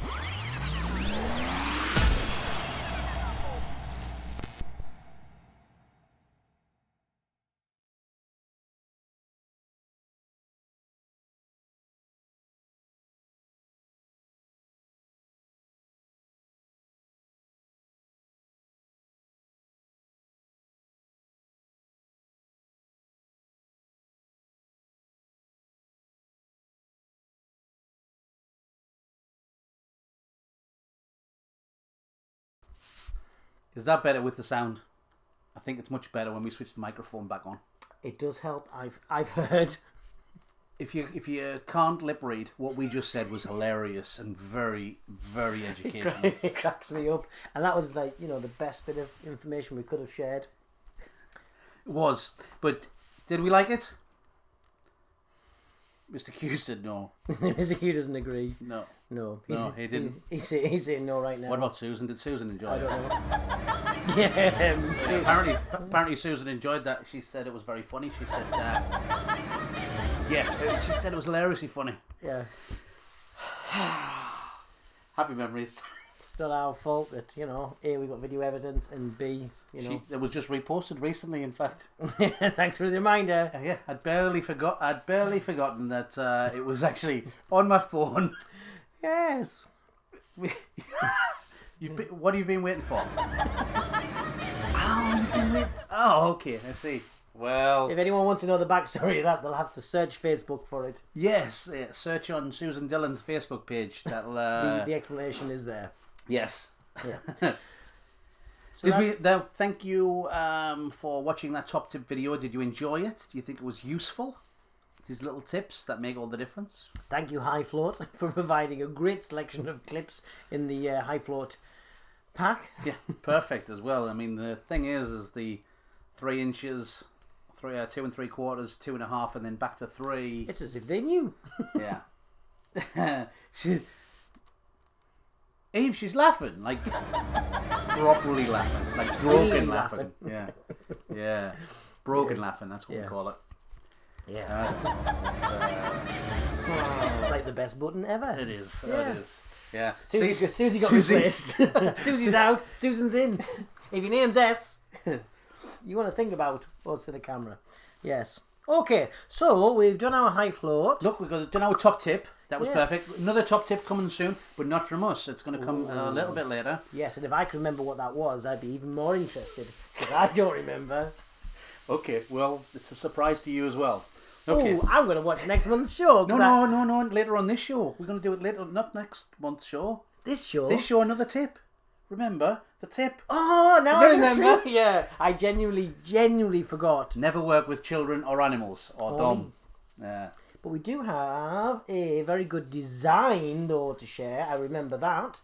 Is that better with the sound? I think it's much better when we switch the microphone back on. It does help. I've heard. If you can't lip read, what we just said was hilarious and very, very educational. It cracks me up, and that was the best bit of information we could have shared. It was, but did we like it? Mr. Q said no. Mr. Q doesn't agree. No. No, He didn't. He's saying no right now. What about Susan? Did Susan enjoy I it? don't know. Yeah. Apparently Susan enjoyed that. She said it was very funny. She said, she said it was hilariously funny. Yeah. Happy memories. It's not our fault that, A, we got video evidence, and B, It was just reposted recently, in fact. Thanks for the reminder. Yeah, I'd barely forgotten that it was actually on my phone. Yes. What have you been waiting for? Oh, okay, I see. Well, if anyone wants to know the backstory of that, they'll have to search Facebook for it. Yes, search on Susan Dillon's Facebook page. That'll the explanation is there. Yes. Yeah. Thank you for watching that top tip video. Did you enjoy it? Do you think it was useful? These little tips that make all the difference. Thank you, High Float, for providing a great selection of clips in the High Float pack. Yeah, perfect as well. I mean, the thing is the 3 inches, 2 3/4, 2.5, and then back to 3. It's as if they knew. Yeah. Eve, she's laughing, like properly laughing, like broken Really laughing. Yeah, broken laughing. That's what we call it. Yeah. It's like the best button ever. It is. Yeah. It is. Yeah. Susie got replaced. Susie's out. Susan's in. If your name's S, you want to think about what's in the camera. Yes. Okay, so we've done our high float. Look, we've done our top tip. That was perfect. Another top tip coming soon, but not from us. It's going to come a little bit later. Yes, and if I could remember what that was, I'd be even more interested, because I don't remember. Okay, well, it's a surprise to you as well. Okay. Oh, I'm going to watch next month's show. No, later on this show. We're going to do it later, not next month's show. This show? This show, another tip. Remember, the tip. Oh, now I remember. Yeah, I genuinely forgot. Never work with children or animals or dumb. Yeah. But we do have a very good design, though, to share. I remember that.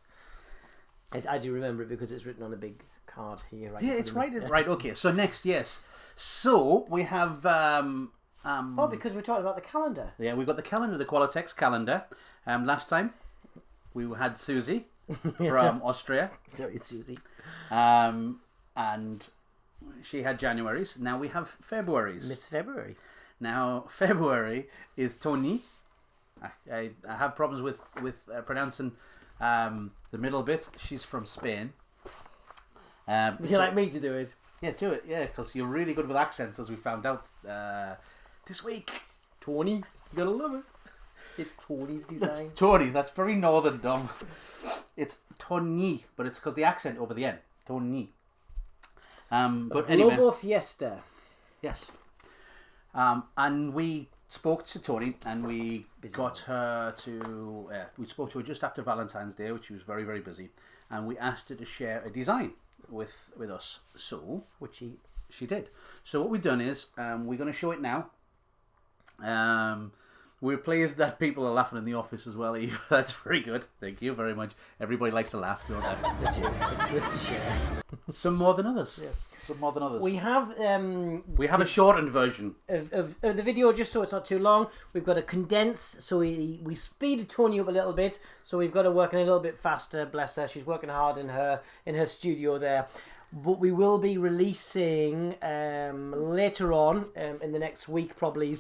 I do remember it because it's written on a big card here. Right, yeah, it's right. Right, okay. So next, yes. So we have... because we're talking about the calendar. Yeah, we've got the calendar, the Qualitex calendar. Last time, we had Susie from Austria. Sorry, Susie. And she had January's. Now we have February's. Miss February. Now, February is Tony. I have problems with pronouncing the middle bit. She's from Spain. Would you like me to do it? Yeah, do it. Yeah, because you're really good with accents, as we found out this week. Tony. You gotta love it. It's Tony's design. Tony, that's very northern, Dom. It's Tony, but it's because the accent over the end. Tony. But anyway. Globo Fiesta. Yes. And we spoke to Tony, and we got her to... we spoke to her just after Valentine's Day, which she was very, very busy. And we asked her to share a design with us. So, which she did. So what we've done is, we're going to show it now. We're pleased that people are laughing in the office as well, Eve. That's very good. Thank you very much. Everybody likes to laugh, don't they? They do. It's good to share. Some more than others. Yeah. Some more than others. We have a shortened version of the video, just so it's not too long. We've got to condense, so we speeded Tony up a little bit. So we've got her working a little bit faster. Bless her, she's working hard in her studio there. But we will be releasing later on in the next week, probably,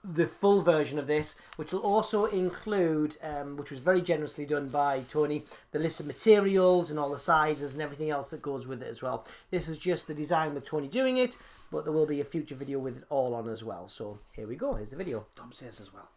the full version of this, which will also include, which was very generously done by Tony, the list of materials and all the sizes and everything else that goes with it as well. This is just the design with Tony doing it, but there will be a future video with it all on as well. So here we go. Here's the video. Tom says as well.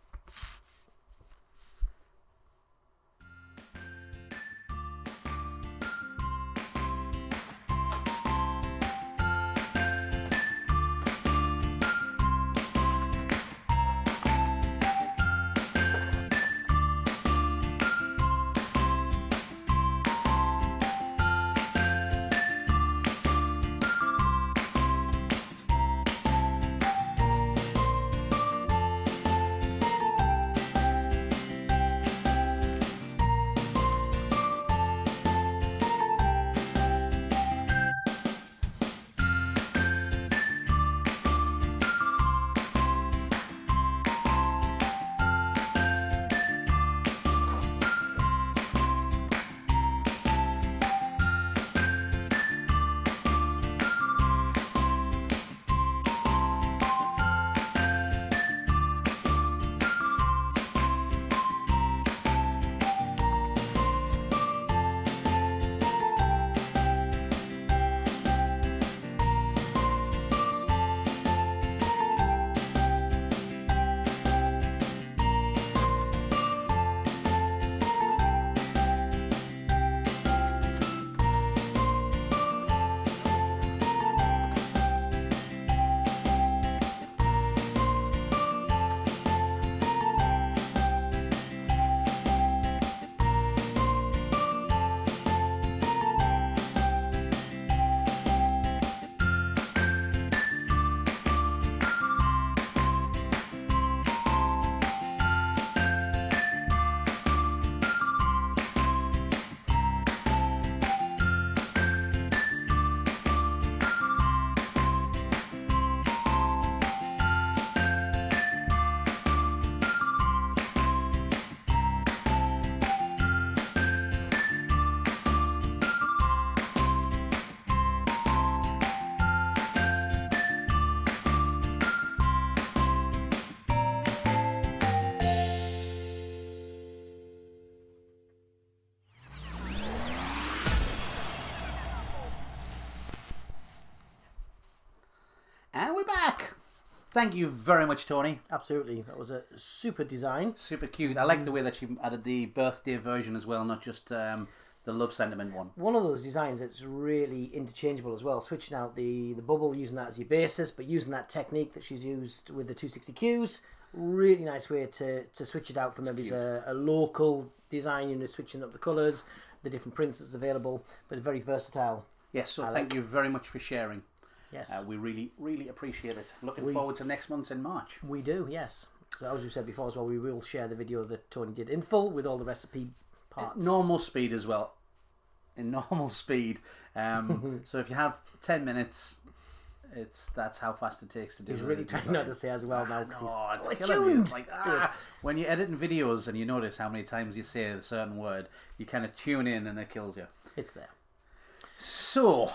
thank you very much, Tony. Absolutely. That was a super design. Super cute. I like the way that she added the birthday version as well, not just the love sentiment one. One of those designs that's really interchangeable as well. Switching out the bubble, using that as your basis, but using that technique that she's used with the 260Qs. Really nice way to switch it out from maybe a local design unit, switching up the colours, the different prints that's available, but very versatile. Yes, so thank you very much for sharing. Yes. We really, really appreciate it. Looking forward to next month's in March. We do, yes. So as we said before as well, we will share the video that Tony did in full with all the recipe parts. At normal speed as well. In normal speed. So if you have 10 minutes, that's how fast it takes to do it. He's really trying not to say as well now because it's killing me. It's like, when you're editing videos and you notice how many times you say a certain word, you kind of tune in and it kills you. It's there. So,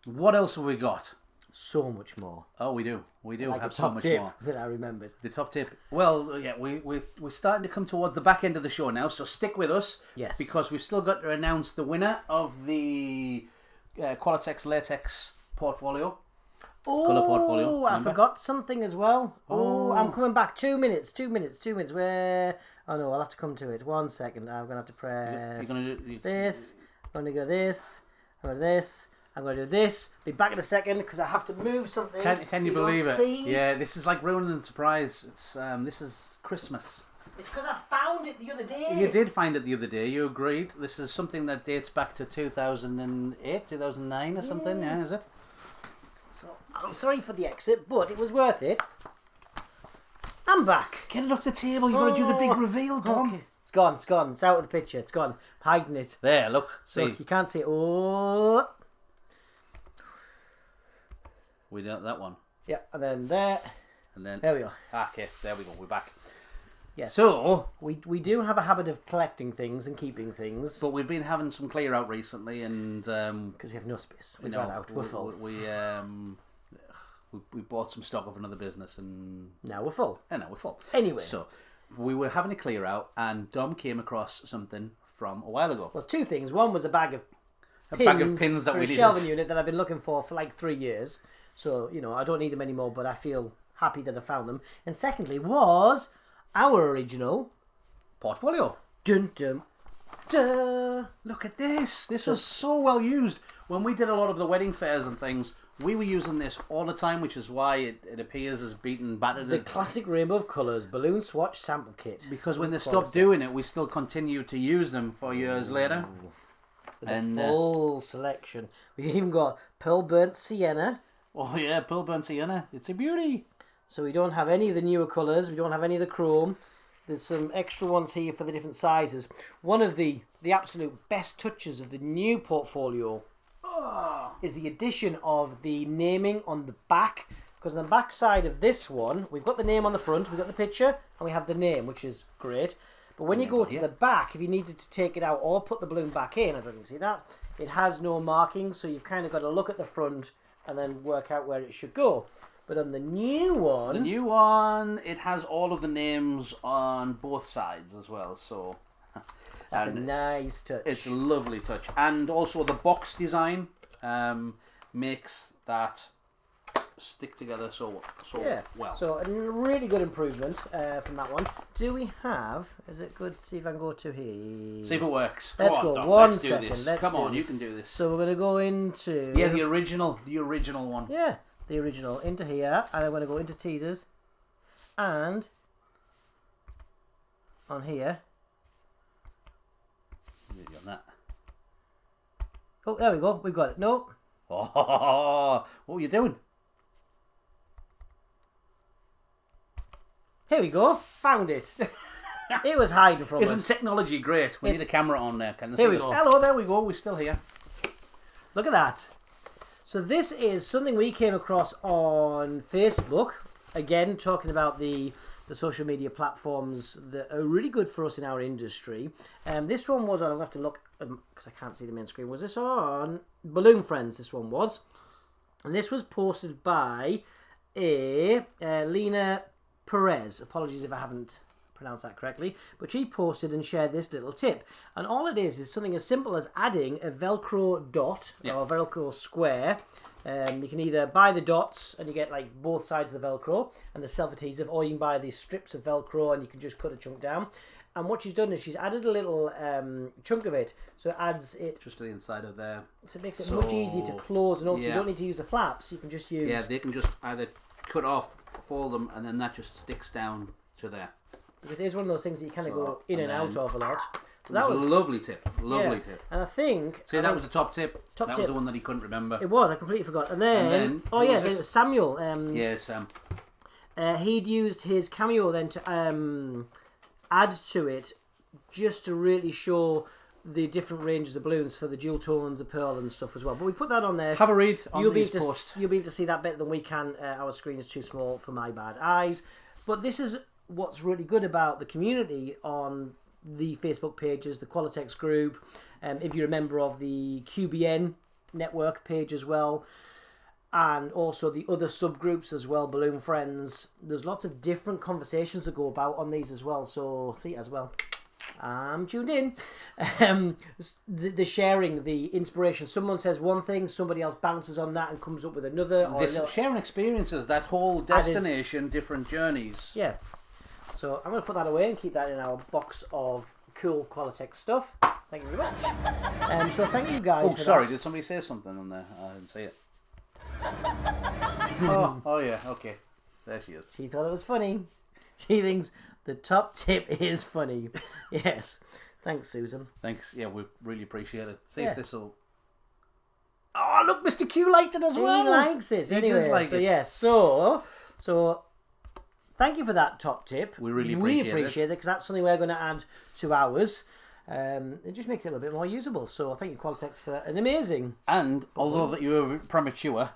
what else have we got? So much more. Oh, we do. We do like have a so top much tip more. that I remembered. The top tip. Well, yeah, we're starting to come towards the back end of the show now, so stick with us. Yes. Because we've still got to announce the winner of the Qualitex Latex portfolio. Colour portfolio. I forgot something as well. Oh, I'm coming back. 2 minutes. Where? Oh no, I'll have to come to it. 1 second. I'm going to have to press this. I'm going to go this. I'm going to this. I'm going to do this. Be back in a second because I have to move something. Can you believe it? See? Yeah, this is like ruining the surprise. It's this is Christmas. It's because I found it the other day. You did find it the other day. You agreed. This is something that dates back to 2008, 2009 or something. Yeah, is it? So I'm sorry for the exit, but it was worth it. I'm back. Get it off the table. You've got to do the big reveal. Come on. It's gone. It's out of the picture. It's gone. I'm hiding it. There, look. See. Look, you can't see it. Oh. We got that one. Yeah, and then there. And then there we go. Okay, there we go. We're back. Yeah. So we do have a habit of collecting things and keeping things, but we've been having some clear out recently, and because we have no space, we've run out. We're full. We bought some stock of another business, and now we're full. And now we're full. Anyway, so we were having a clear out, and Dom came across something from a while ago. Well, two things. One was a bag of pins that for a shelving unit that I've been looking for like 3 years. So, you know, I don't need them anymore, but I feel happy that I found them. And secondly was our original portfolio. Dun dun dun. Look at this. This was so well used. When we did a lot of the wedding fairs and things, we were using this all the time, which is why it appears as beaten, battered. The classic rainbow of colours balloon swatch sample kit. Because when they stopped doing it, we still continued to use them for years later. With a full selection. We even got pearl burnt sienna. Oh yeah, pearl burnt sienna. It's a beauty. So we don't have any of the newer colours. We don't have any of the chrome. There's some extra ones here for the different sizes. One of the absolute best touches of the new portfolio is the addition of the naming on the back. Because on the back side of this one, we've got the name on the front, we've got the picture, and we have the name, which is great. But when you go to the back, if you needed to take it out or put the balloon back in, I don't know if you can see that, it has no marking, so you've kind of got to look at the front and then work out where it should go. But on the new one... it has all of the names on both sides as well, so... That's a nice touch. It's a lovely touch. And also the box design makes that stick together so well. So a really good improvement from that one. Do we have... Is it good? See if I can go to here. See if it works. Let's go. Dom. 1 second. Come on, you can do this. So we're going to go into... Yeah, the original one. Yeah, the original. Into here. And I'm going to go into teasers. And on here. On that. Oh, there we go. We've got it. No. Oh, what were you doing? Here we go. Found it. It was hiding from us. Isn't technology great? We need a camera on there. Here we go. Hello, there we go. We're still here. Look at that. So this is something we came across on Facebook. Again, talking about the social media platforms that are really good for us in our industry. This one was on, I'll have to look because I can't see the main screen. Was this on Balloon Friends? This one was. And this was posted by Lena Perez. Apologies if I haven't pronounce that correctly, but she posted and shared this little tip. And all it is something as simple as adding a Velcro dot or a Velcro square. You can either buy the dots and you get like both sides of the Velcro and the self-adhesive, or you can buy these strips of Velcro and you can just cut a chunk down. And what she's done is she's added a little chunk of it, so it adds it just to the inside of there. So it makes it much easier to close and open. Yeah. You don't need to use the flaps. You can just use. Yeah, they can just either cut off, fold them, and then that just sticks down to there. Because it is one of those things that you kind of go in and out of a lot. So that was a lovely tip. Lovely tip. And I think... that was the top tip. That was the one that he couldn't remember. It was. I completely forgot. And then it was Samuel. Sam. He'd used his cameo then to add to it just to really show the different ranges of balloons for the dual tones, the pearl and stuff as well. But we put that on there. Have a read on his post. You'll be able to see that better than we can. Our screen is too small for my bad eyes. But this is what's really good about the community on the Facebook pages, the Qualitex group. If you're a member of the QBN network page as well, and also the other subgroups as well, Balloon Friends. There's lots of different conversations that go about on these as well. So see as well. I'm tuned in. The sharing, the inspiration. Someone says one thing, somebody else bounces on that and comes up with another. Sharing experiences, that whole destination, different journeys. Yeah. So I'm going to put that away and keep that in our box of cool Qualitex stuff. Thank you very much. So thank you guys. Did somebody say something on there? I didn't see it. oh yeah, okay. There she is. She thought it was funny. She thinks the top tip is funny. Yes. Thanks, Susan. Thanks. Yeah, we really appreciate it. See if this will... Oh, look, Mr. Q liked it as well. He likes it. Anyway, does like it. Yes. So thank you for that top tip. We really appreciate it because that's something we're going to add to ours. It just makes it a little bit more usable. So thank you, Qualitex, for an amazing... And although that you were premature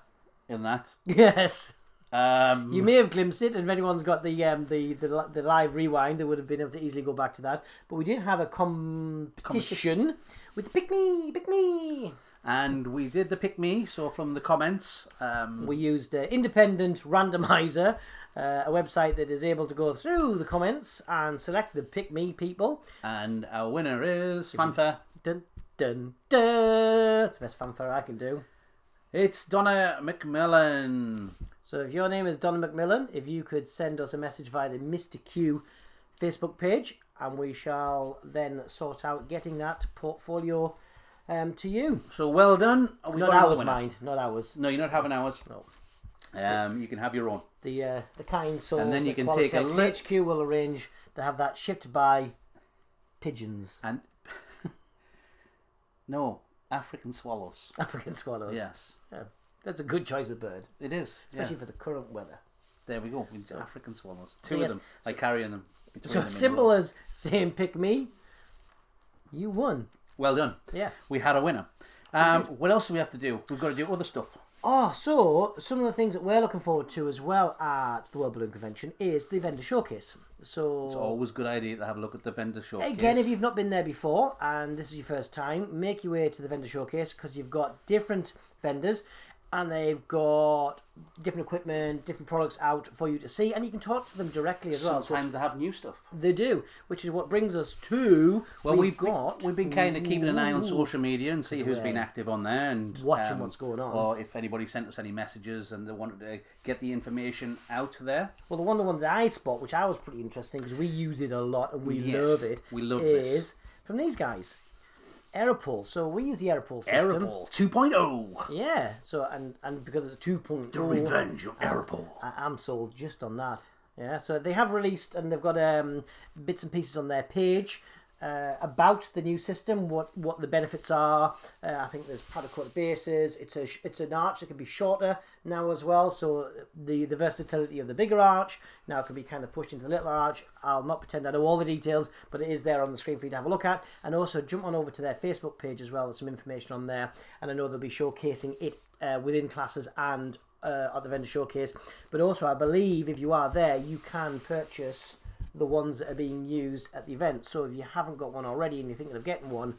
in that... Yes. You may have glimpsed it, and if anyone's got the live rewind, they would have been able to easily go back to that. But we did have a competition with the Pick Me. And we did the Pick Me, so from the comments... we used Independent Randomizer, a website that is able to go through the comments and select the Pick Me people. And our winner is Fanfare. Dun, dun, dun. That's the best fanfare I can do. It's Donna McMillan. So if your name is Donna McMillan, if you could send us a message via the Mr. Q Facebook page, and we shall then sort out getting that portfolio to you. So well done. Not ours, mind. Not ours. No, you're not having ours. No. You can have your own. The kind souls. And then you can Qualitex take a HQ will arrange to have that shipped by pigeons. And no, African swallows. African swallows. Yes. Yeah. That's a good choice of bird. It is. Especially for the current weather. There we go. So, African swallows. Two of them. Like carrying them. So as simple as saying pick me, you won. Well done. Yeah. We had a winner. What else do we have to do? We've got to do other stuff. So some of the things that we're looking forward to as well at the World Balloon Convention is the vendor showcase. So it's always a good idea to have a look at the vendor showcase. Again, if you've not been there before and this is your first time, make your way to the vendor showcase because you've got different vendors and they've got different equipment, different products out for you to see, and you can talk to them directly as well. Sometimes they have new stuff. They do, which is what brings us to... Well, we've been kind of keeping an eye on social media and see who's been active on there and watching what's going on. Or if anybody sent us any messages and they wanted to get the information out there. Well, the one of the ones I spot, which I was pretty interesting because we use it a lot and we love it. We love is this. From these guys. Aeropol. So we use the Aeropol system. Aeropol 2.0. Yeah. So and because it's a 2.0. The revenge of Aeropol. I'm sold just on that. Yeah. So they have released and they've got bits and pieces on their page about the new system, what the benefits are. I think there's powder-coated bases. It's an arch that can be shorter now as well. So the versatility of the bigger arch now can be kind of pushed into the little arch. I'll not pretend I know all the details, but it is there on the screen for you to have a look at. And also jump on over to their Facebook page as well. There's some information on there. And I know they'll be showcasing it within classes and at the vendor showcase. But also I believe if you are there, you can purchase the ones that are being used at the event. So if you haven't got one already and you're thinking of getting one,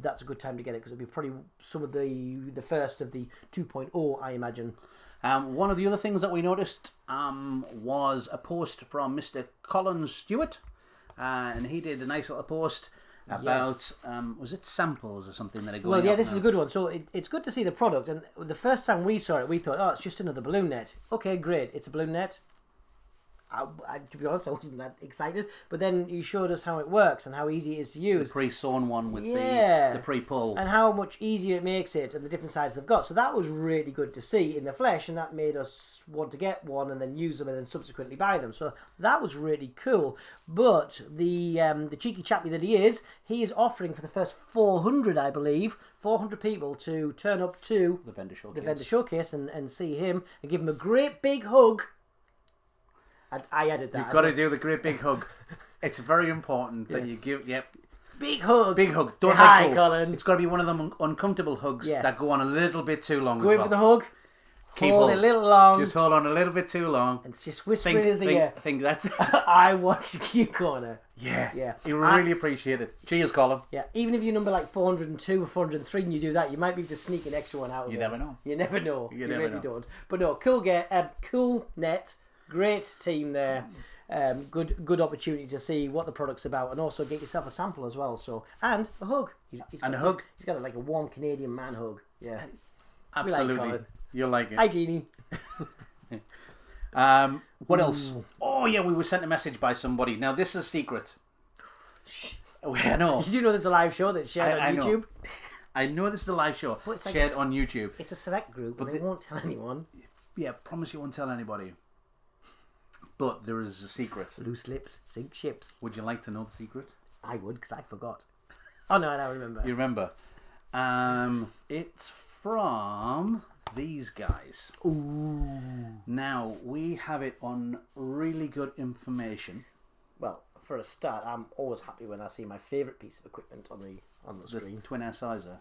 that's a good time to get it because it'll be probably some of the first of the 2.0, I imagine. One of the other things that we noticed was a post from Mr. Colin Stewart, and he did a nice little post about, was it samples or something that are going Well, yeah, up this now? is a good one. So it's good to see the product. And the first time we saw it, we thought, oh, it's just another balloon net. Okay, great. It's a balloon net. To be honest, I wasn't that excited. But then you showed us how it works and how easy it is to use. The pre-sewn one with the pre-pull. And how much easier it makes it and the different sizes they've got. So that was really good to see in the flesh, and that made us want to get one and then use them and then subsequently buy them. So that was really cool. But the cheeky chappy that he is offering for the first 400, I believe, 400 people to turn up to The vendor showcase. and see him and give him a great big hug. I added that. You've got to do the great big hug. It's very important that you give... Yep. Big hug. Big hug. Don't hi, let go. Colin. It's got to be one of them uncomfortable hugs that go on a little bit too long. Go in for the hug. Keep hold it a little long. Just hold on a little bit too long. And just whisper in his ear. I think that's... I watched the Q Corner. Yeah. He really appreciate it. Cheers, Colin. Yeah, even if you number like 402 or 403 and you do that, you might be able to sneak an extra one out of it. You never know. You never know. You really know. don't. But no, cool net. Great team there. Good opportunity to see what the product's about and also get yourself a sample as well. So and a hug. He's got like a warm Canadian man hug. Yeah, absolutely. You'll like it. Hi, Jeannie. What else? Oh yeah, we were sent a message by somebody. Now this is a secret. I know. Did you know there's a live show that's shared on YouTube? I know this is a live show shared on YouTube. It's a select group, but they won't tell anyone. Yeah, promise you won't tell anybody. But there is a secret. Loose lips sink ships. Would you like to know the secret? I would, because I forgot. Oh no, I now remember. You remember? It's from these guys. Ooh. Now we have it on really good information. Well, for a start, I'm always happy when I see my favourite piece of equipment on the screen. The twin air sizer.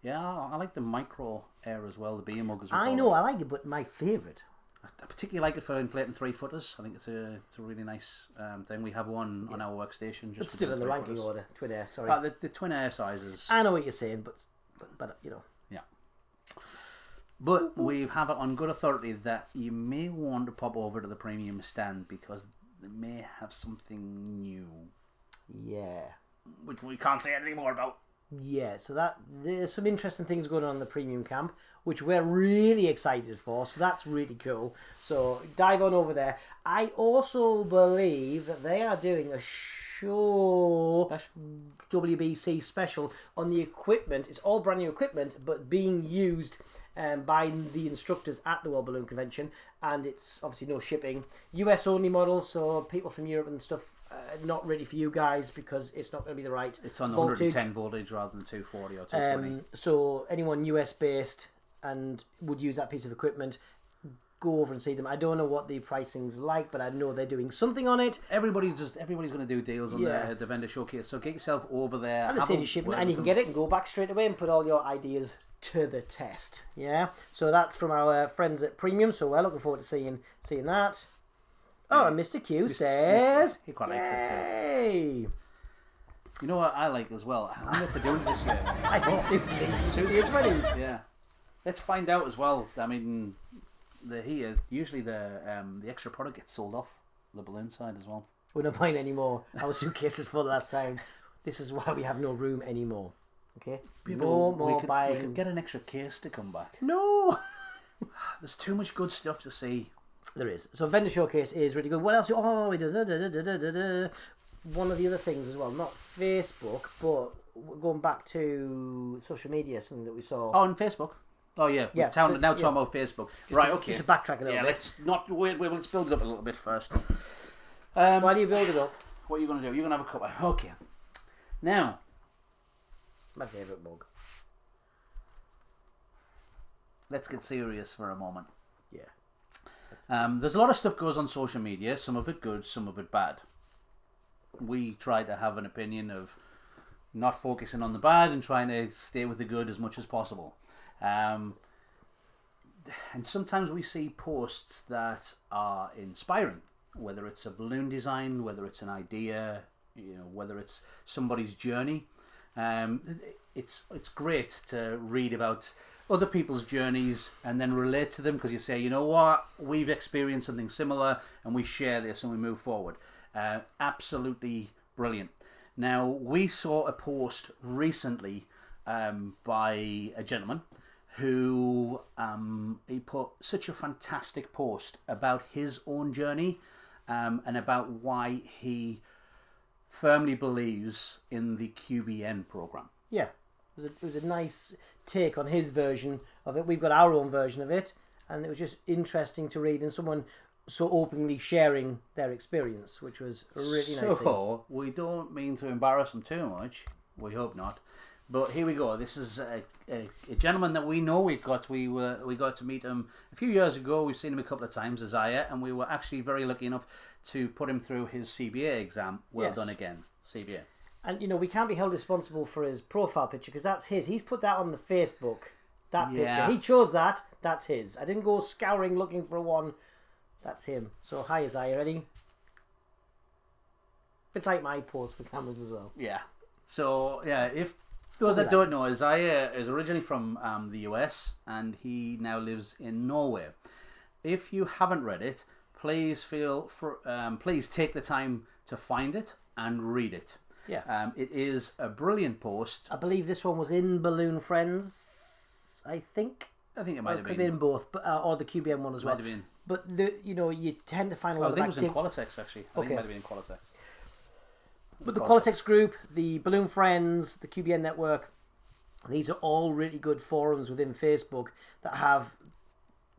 Yeah, I like the micro air as well. The beer mug as well. I know, I like it, but my favourite. I particularly like it for inflating 3-footers. I think it's a really nice thing. We have one on our workstation. It's still in the ranking order. Twin air, sorry. The twin air sizes. I know what you're saying, but you know. Yeah. But we have it on good authority that you may want to pop over to the premium stand because they may have something new. Yeah. Which we can't say anything more about. Yeah, so there's some interesting things going on in the premium camp, which we're really excited for. So that's really cool. So dive on over there. I also believe that they are doing a WBC special on the equipment. It's all brand new equipment, but being used by the instructors at the World Balloon Convention, and it's obviously no shipping. US only models, so people from Europe and stuff. Not ready for you guys because it's not going to be the right It's on voltage. 110 voltage rather than 240 or 220. So anyone US based and would use that piece of equipment, go over and see them. I don't know what the pricing's like, but I know they're doing something on it. Everybody's going to do deals on the vendor showcase, so get yourself over there. And the shipping, and you can get it and go back straight away and put all your ideas to the test. Yeah, so that's from our friends at Premium. So we're looking forward to seeing that. Oh, and Mr. Q says... He quite likes it too. You know what I like as well? I wonder if they're doing it this year. I think Susie is ready. Yeah. Let's find out as well. I mean, usually the extra product gets sold off the balloon side as well. We're not buying any more. Our suitcase is full last time. This is why we have no room anymore. Okay? We could get an extra case to come back. No! There's too much good stuff to see. There is. So vendor showcase is really good. What else? Oh, we did one of the other things as well. Not Facebook, but going back to social media, something that we saw. Oh, on Facebook. Oh yeah. Now talking about Facebook. Right. Okay. Just to backtrack a little bit. Let's not wait. Let's build it up a little bit first. Why do you build it up? What are you going to do? You're going to have a cup. Okay. Now. My favourite mug. Let's get serious for a moment. Yeah. There's a lot of stuff goes on social media, some of it good, some of it bad. We try to have an opinion of not focusing on the bad and trying to stay with the good as much as possible. And sometimes we see posts that are inspiring, whether it's a balloon design, whether it's an idea, whether it's somebody's journey. It's great to read about other people's journeys and then relate to them, because you say, you know what, we've experienced something similar and we share this and we move forward. Absolutely brilliant. Now, we saw a post recently by a gentleman who he put such a fantastic post about his own journey and about why he firmly believes in the QBN program. Yeah, it was a nice take on his version of it. We've got our own version of it, and it was just interesting to read, and someone so openly sharing their experience, which was a really nice thing. So, we don't mean to embarrass him too much. We hope not. But here we go. This is a gentleman that we know. We got to meet him a few years ago. We've seen him a couple of times, Isaiah, and we were actually very lucky enough to put him through his CBA exam. Well done again, CBA. And, you know, we can't be held responsible for his profile picture because that's his. He's put that on the Facebook, that picture. He chose that. That's his. I didn't go scouring looking for one. That's him. So, hi, Isaiah. Ready? It's like my post for cameras as well. Yeah. So, yeah, if those that don't know, Isaiah is originally from the US and he now lives in Norway. If you haven't read it, please please take the time to find it and read it. Yeah. It is a brilliant post. I believe this one was in Balloon Friends, I think. I think it might have been. Could be in both, but, or the QBN one as well. Might have been. But, you tend to find a lot of I think it was in Qualitex, actually. I think it might have been in Qualitex. But the Qualitex group, the Balloon Friends, the QBN network, these are all really good forums within Facebook that have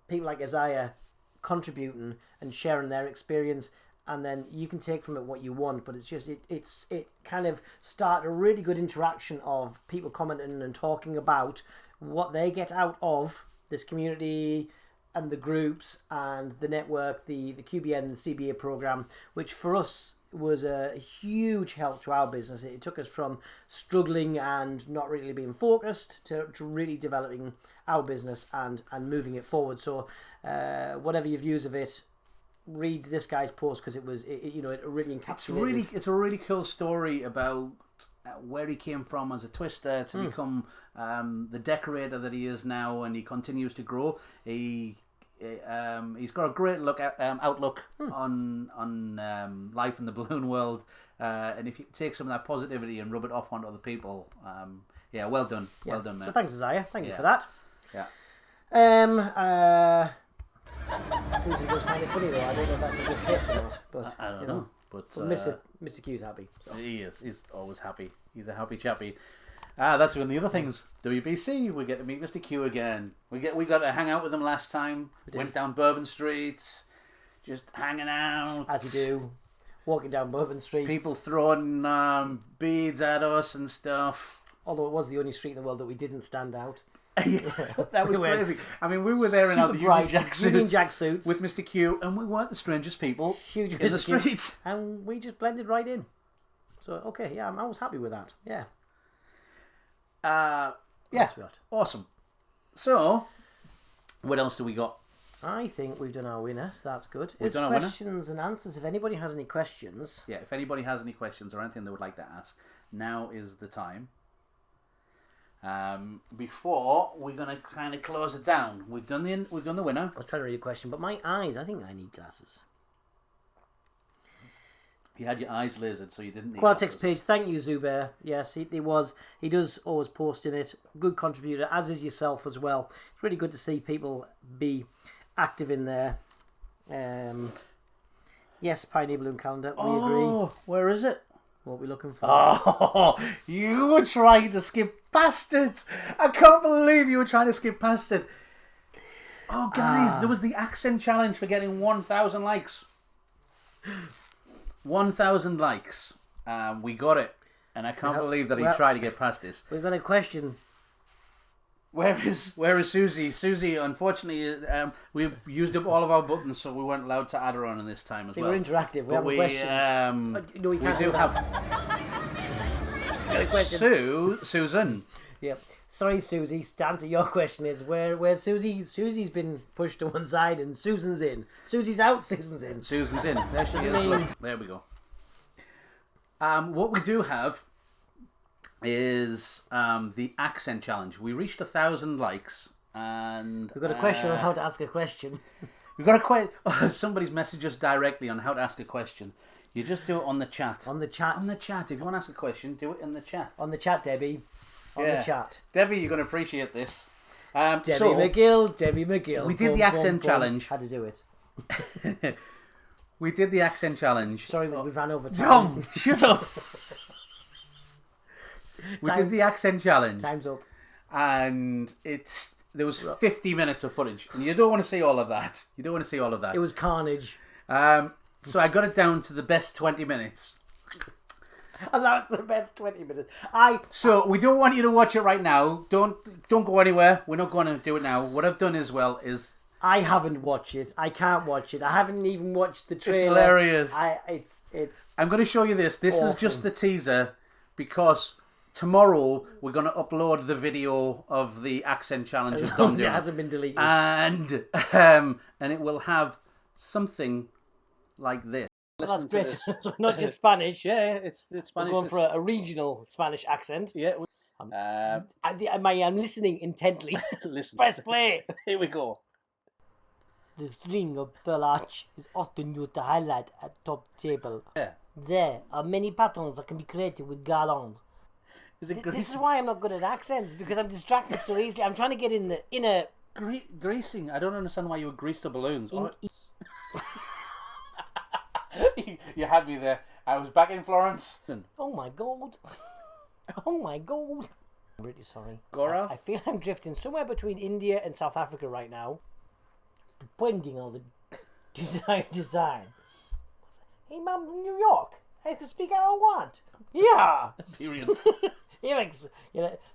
people like Isaiah contributing and sharing their experience, and then you can take from it what you want. But it's just it kind of started a really good interaction of people commenting and talking about what they get out of this community and the groups and the network, the QBN, the CBA program, which for us was a huge help to our business. It took us from struggling and not really being focused to really developing our business and moving it forward. So whatever your views of it, read this guy's post because it really encapsulated. It's a really cool story about where he came from as a twister to become the decorator that he is now, and he continues to grow. He's got a great outlook on life in the balloon world, and if you take some of that positivity and rub it off onto other people, well done, well done, man. So thanks, Isaiah. Thank you for that. Yeah. Susan does find it funny though. I don't know if that's a good taste or not, but I don't know. But Mr. Q's happy. So. He is. He's always happy. He's a happy chappy. That's one of the other things. WBC, we get to meet Mr. Q again. We got to hang out with him last time. Went down Bourbon Street, just hanging out. As you do, walking down Bourbon Street. People throwing beads at us and stuff. Although it was the only street in the world that we didn't stand out. That was crazy. I mean, we were there in our Union Jack suits with Mr. Q, and we weren't the strangest people in the street. And we just blended right in. So, okay, yeah, I was happy with that. Yeah. Awesome. So, what else do we got? I think we've done our winner, so that's good. We've done our questions and answers. If anybody has any questions... Yeah, if anybody has any questions or anything they would like to ask, now is the time. Before we're going to kind of close it down. We've done the winner. I was trying to read a question, but my eyes, I think I need glasses. You had your eyes lasered, so you didn't need Qualitex glasses. page, thank you, Zubair. Yes, he does always post in it. Good contributor, as is yourself as well. It's really good to see people be active in there. Yes, Pioneer Balloon Calendar, we agree. Where is it? What are we looking for? Oh, you were trying to skip past it. I can't believe you were trying to skip past it. Oh, guys, there was the accent challenge for getting 1,000 likes. 1,000 likes. We got it. And I can't believe that he tried to get past this. We've got a question. Where is Susie? Susie, unfortunately, we've used up all of our buttons, so we weren't allowed to add her on this time as well. We're interactive. We have questions. We do have a question. Susan. Yep. Sorry, Susie. To answer your question is where's Susie? Susie's been pushed to one side and Susan's in. Susie's out. Susan's in. Susan's in. There she is. Look, there we go. What we do have is the accent challenge. We reached 1,000 likes And we've got a question on how to ask a question. We've got a question. Somebody's messaged us directly on how to ask a question. You just do it on the chat. On the chat. On the chat. If you want to ask a question, do it in the chat. On the chat, Debbie. On the chat. Debbie, you're going to appreciate this. Debbie McGill. We did the accent challenge. How to do it. We did the accent challenge. Sorry, we ran over time. Tom, shut up. We did the accent challenge. Time's up. And there was 50 minutes of footage. And you don't want to see all of that. You don't want to see all of that. It was carnage. So I got it down to the best 20 minutes. And that's the best 20 minutes. So we don't want you to watch it right now. Don't go anywhere. We're not going to do it now. What I've done as well is... I haven't watched it. I can't watch it. I haven't even watched the trailer. It's hilarious. It's I'm going to show you this. This awful. is just the teaser because tomorrow we're going to upload the video of the accent challenge. As long as it hasn't been deleted. And it will have something like this. That's great. So not just Spanish. Yeah, it's Spanish. We're going for a regional Spanish accent. Yeah. I'm listening intently. Listen. Press play. Here we go. The string of pearl arch is often used to highlight a top table. Yeah. There are many patterns that can be created with garland. This is why I'm not good at accents, because I'm distracted so easily. I'm trying to get in the inner... Greasing. I don't understand why you would grease the balloons. You had me there. I was back in Florence. Oh my god. Oh my god. I'm really sorry. Gaurav? I feel I'm drifting somewhere between India and South Africa right now. Depending on the design. Hey, Mum, from New York. I can speak how I want. Yeah. Experience.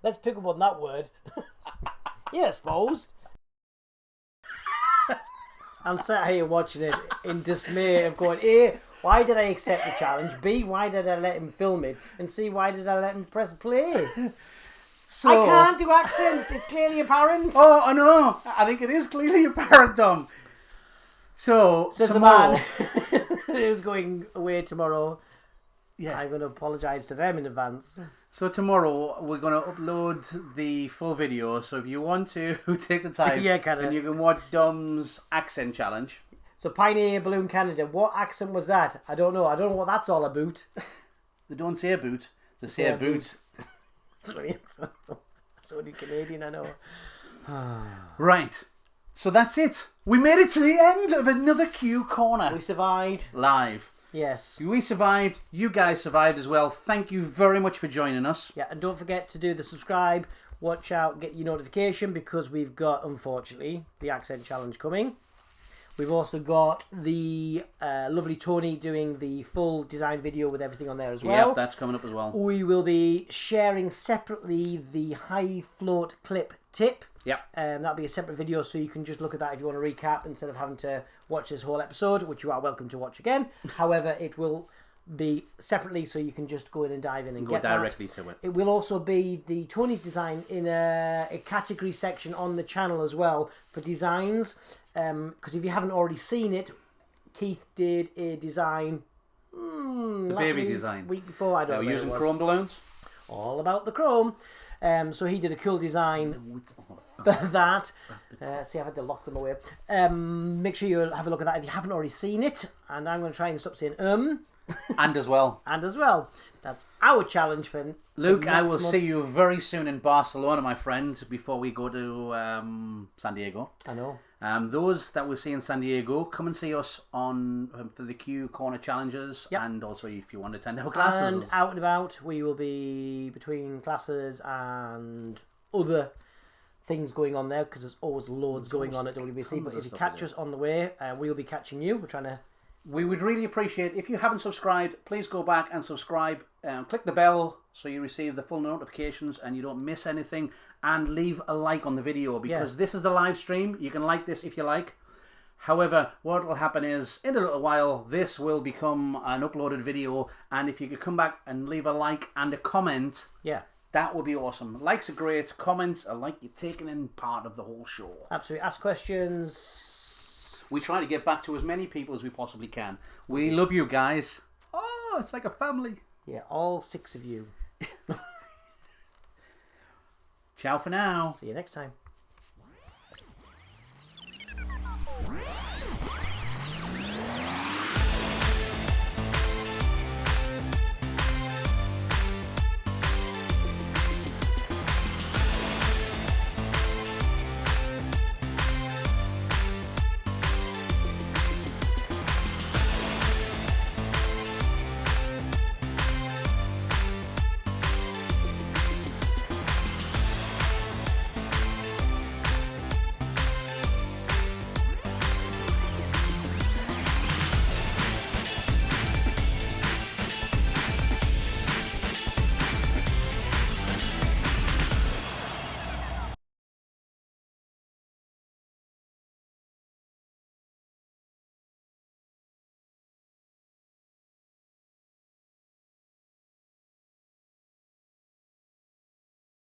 Let's pick up on that word. Yeah, I suppose. I'm sat here watching it in dismay of going, A, why did I accept the challenge? B, why did I let him film it? And C, why did I let him press play? So, I can't do accents. It's clearly apparent. Oh, I know. I think it is clearly apparent, Tom. So, says tomorrow... the man who's going away tomorrow. Yeah. I'm going to apologise to them in advance. So tomorrow we're going to upload the full video. So if you want to take the time, and you can watch Dom's accent challenge. So Pioneer Balloon Canada, what accent was that? I don't know. I don't know what that's all about. They don't say a boot. They say a boot. That's only Canadian, I know. Right. So that's it. We made it to the end of another Q Corner. We survived. Live. Yes. We survived. You guys survived as well. Thank you very much for joining us. Yeah, and don't forget to do the subscribe. Watch out, get your notification, because we've got, unfortunately, the accent challenge coming. We've also got the lovely Tony doing the full design video with everything on there as well. Yep, that's coming up as well. We will be sharing separately the high float clip tip. Yep. That'll be a separate video, so you can just look at that if you want to recap instead of having to watch this whole episode, which you are welcome to watch again. However, it will be separately, so you can just go in and dive in and get directly to it. It will also be the Tony's design in a category section on the channel as well for designs. Because if you haven't already seen it, Keith did a design. The baby design. Week before, I don't know. Using chrome balloons. All about the chrome. So he did a cool design for that. See, I've had to lock them away. Make sure you have a look at that if you haven't already seen it. And I'm going to try and stop saying And as well. And as well. That's our challenge for Luke, I will see you very soon in Barcelona, my friend, before we go to San Diego. I know. Those that we'll see in San Diego, come and see us on for the Q Corner challenges. Yep. And also if you want to attend our classes. And out and about, we will be between classes and other things going on there, because there's always loads going on at WBC. But if you catch us on the way, we'll be catching you. We're trying to... We would really appreciate, if you haven't subscribed, please go back and subscribe. Click the bell so you receive the full notifications and you don't miss anything. And leave a like on the video, because this is the live stream. You can like this if you like. However, what will happen is, in a little while, this will become an uploaded video. And if you could come back and leave a like and a comment, that would be awesome. Likes are great. Comments are like you're taking in part of the whole show. Absolutely. Ask questions. We try to get back to as many people as we possibly can. We love you guys. Oh, it's like a family. Yeah, all 6 of you. Ciao for now. See you next time.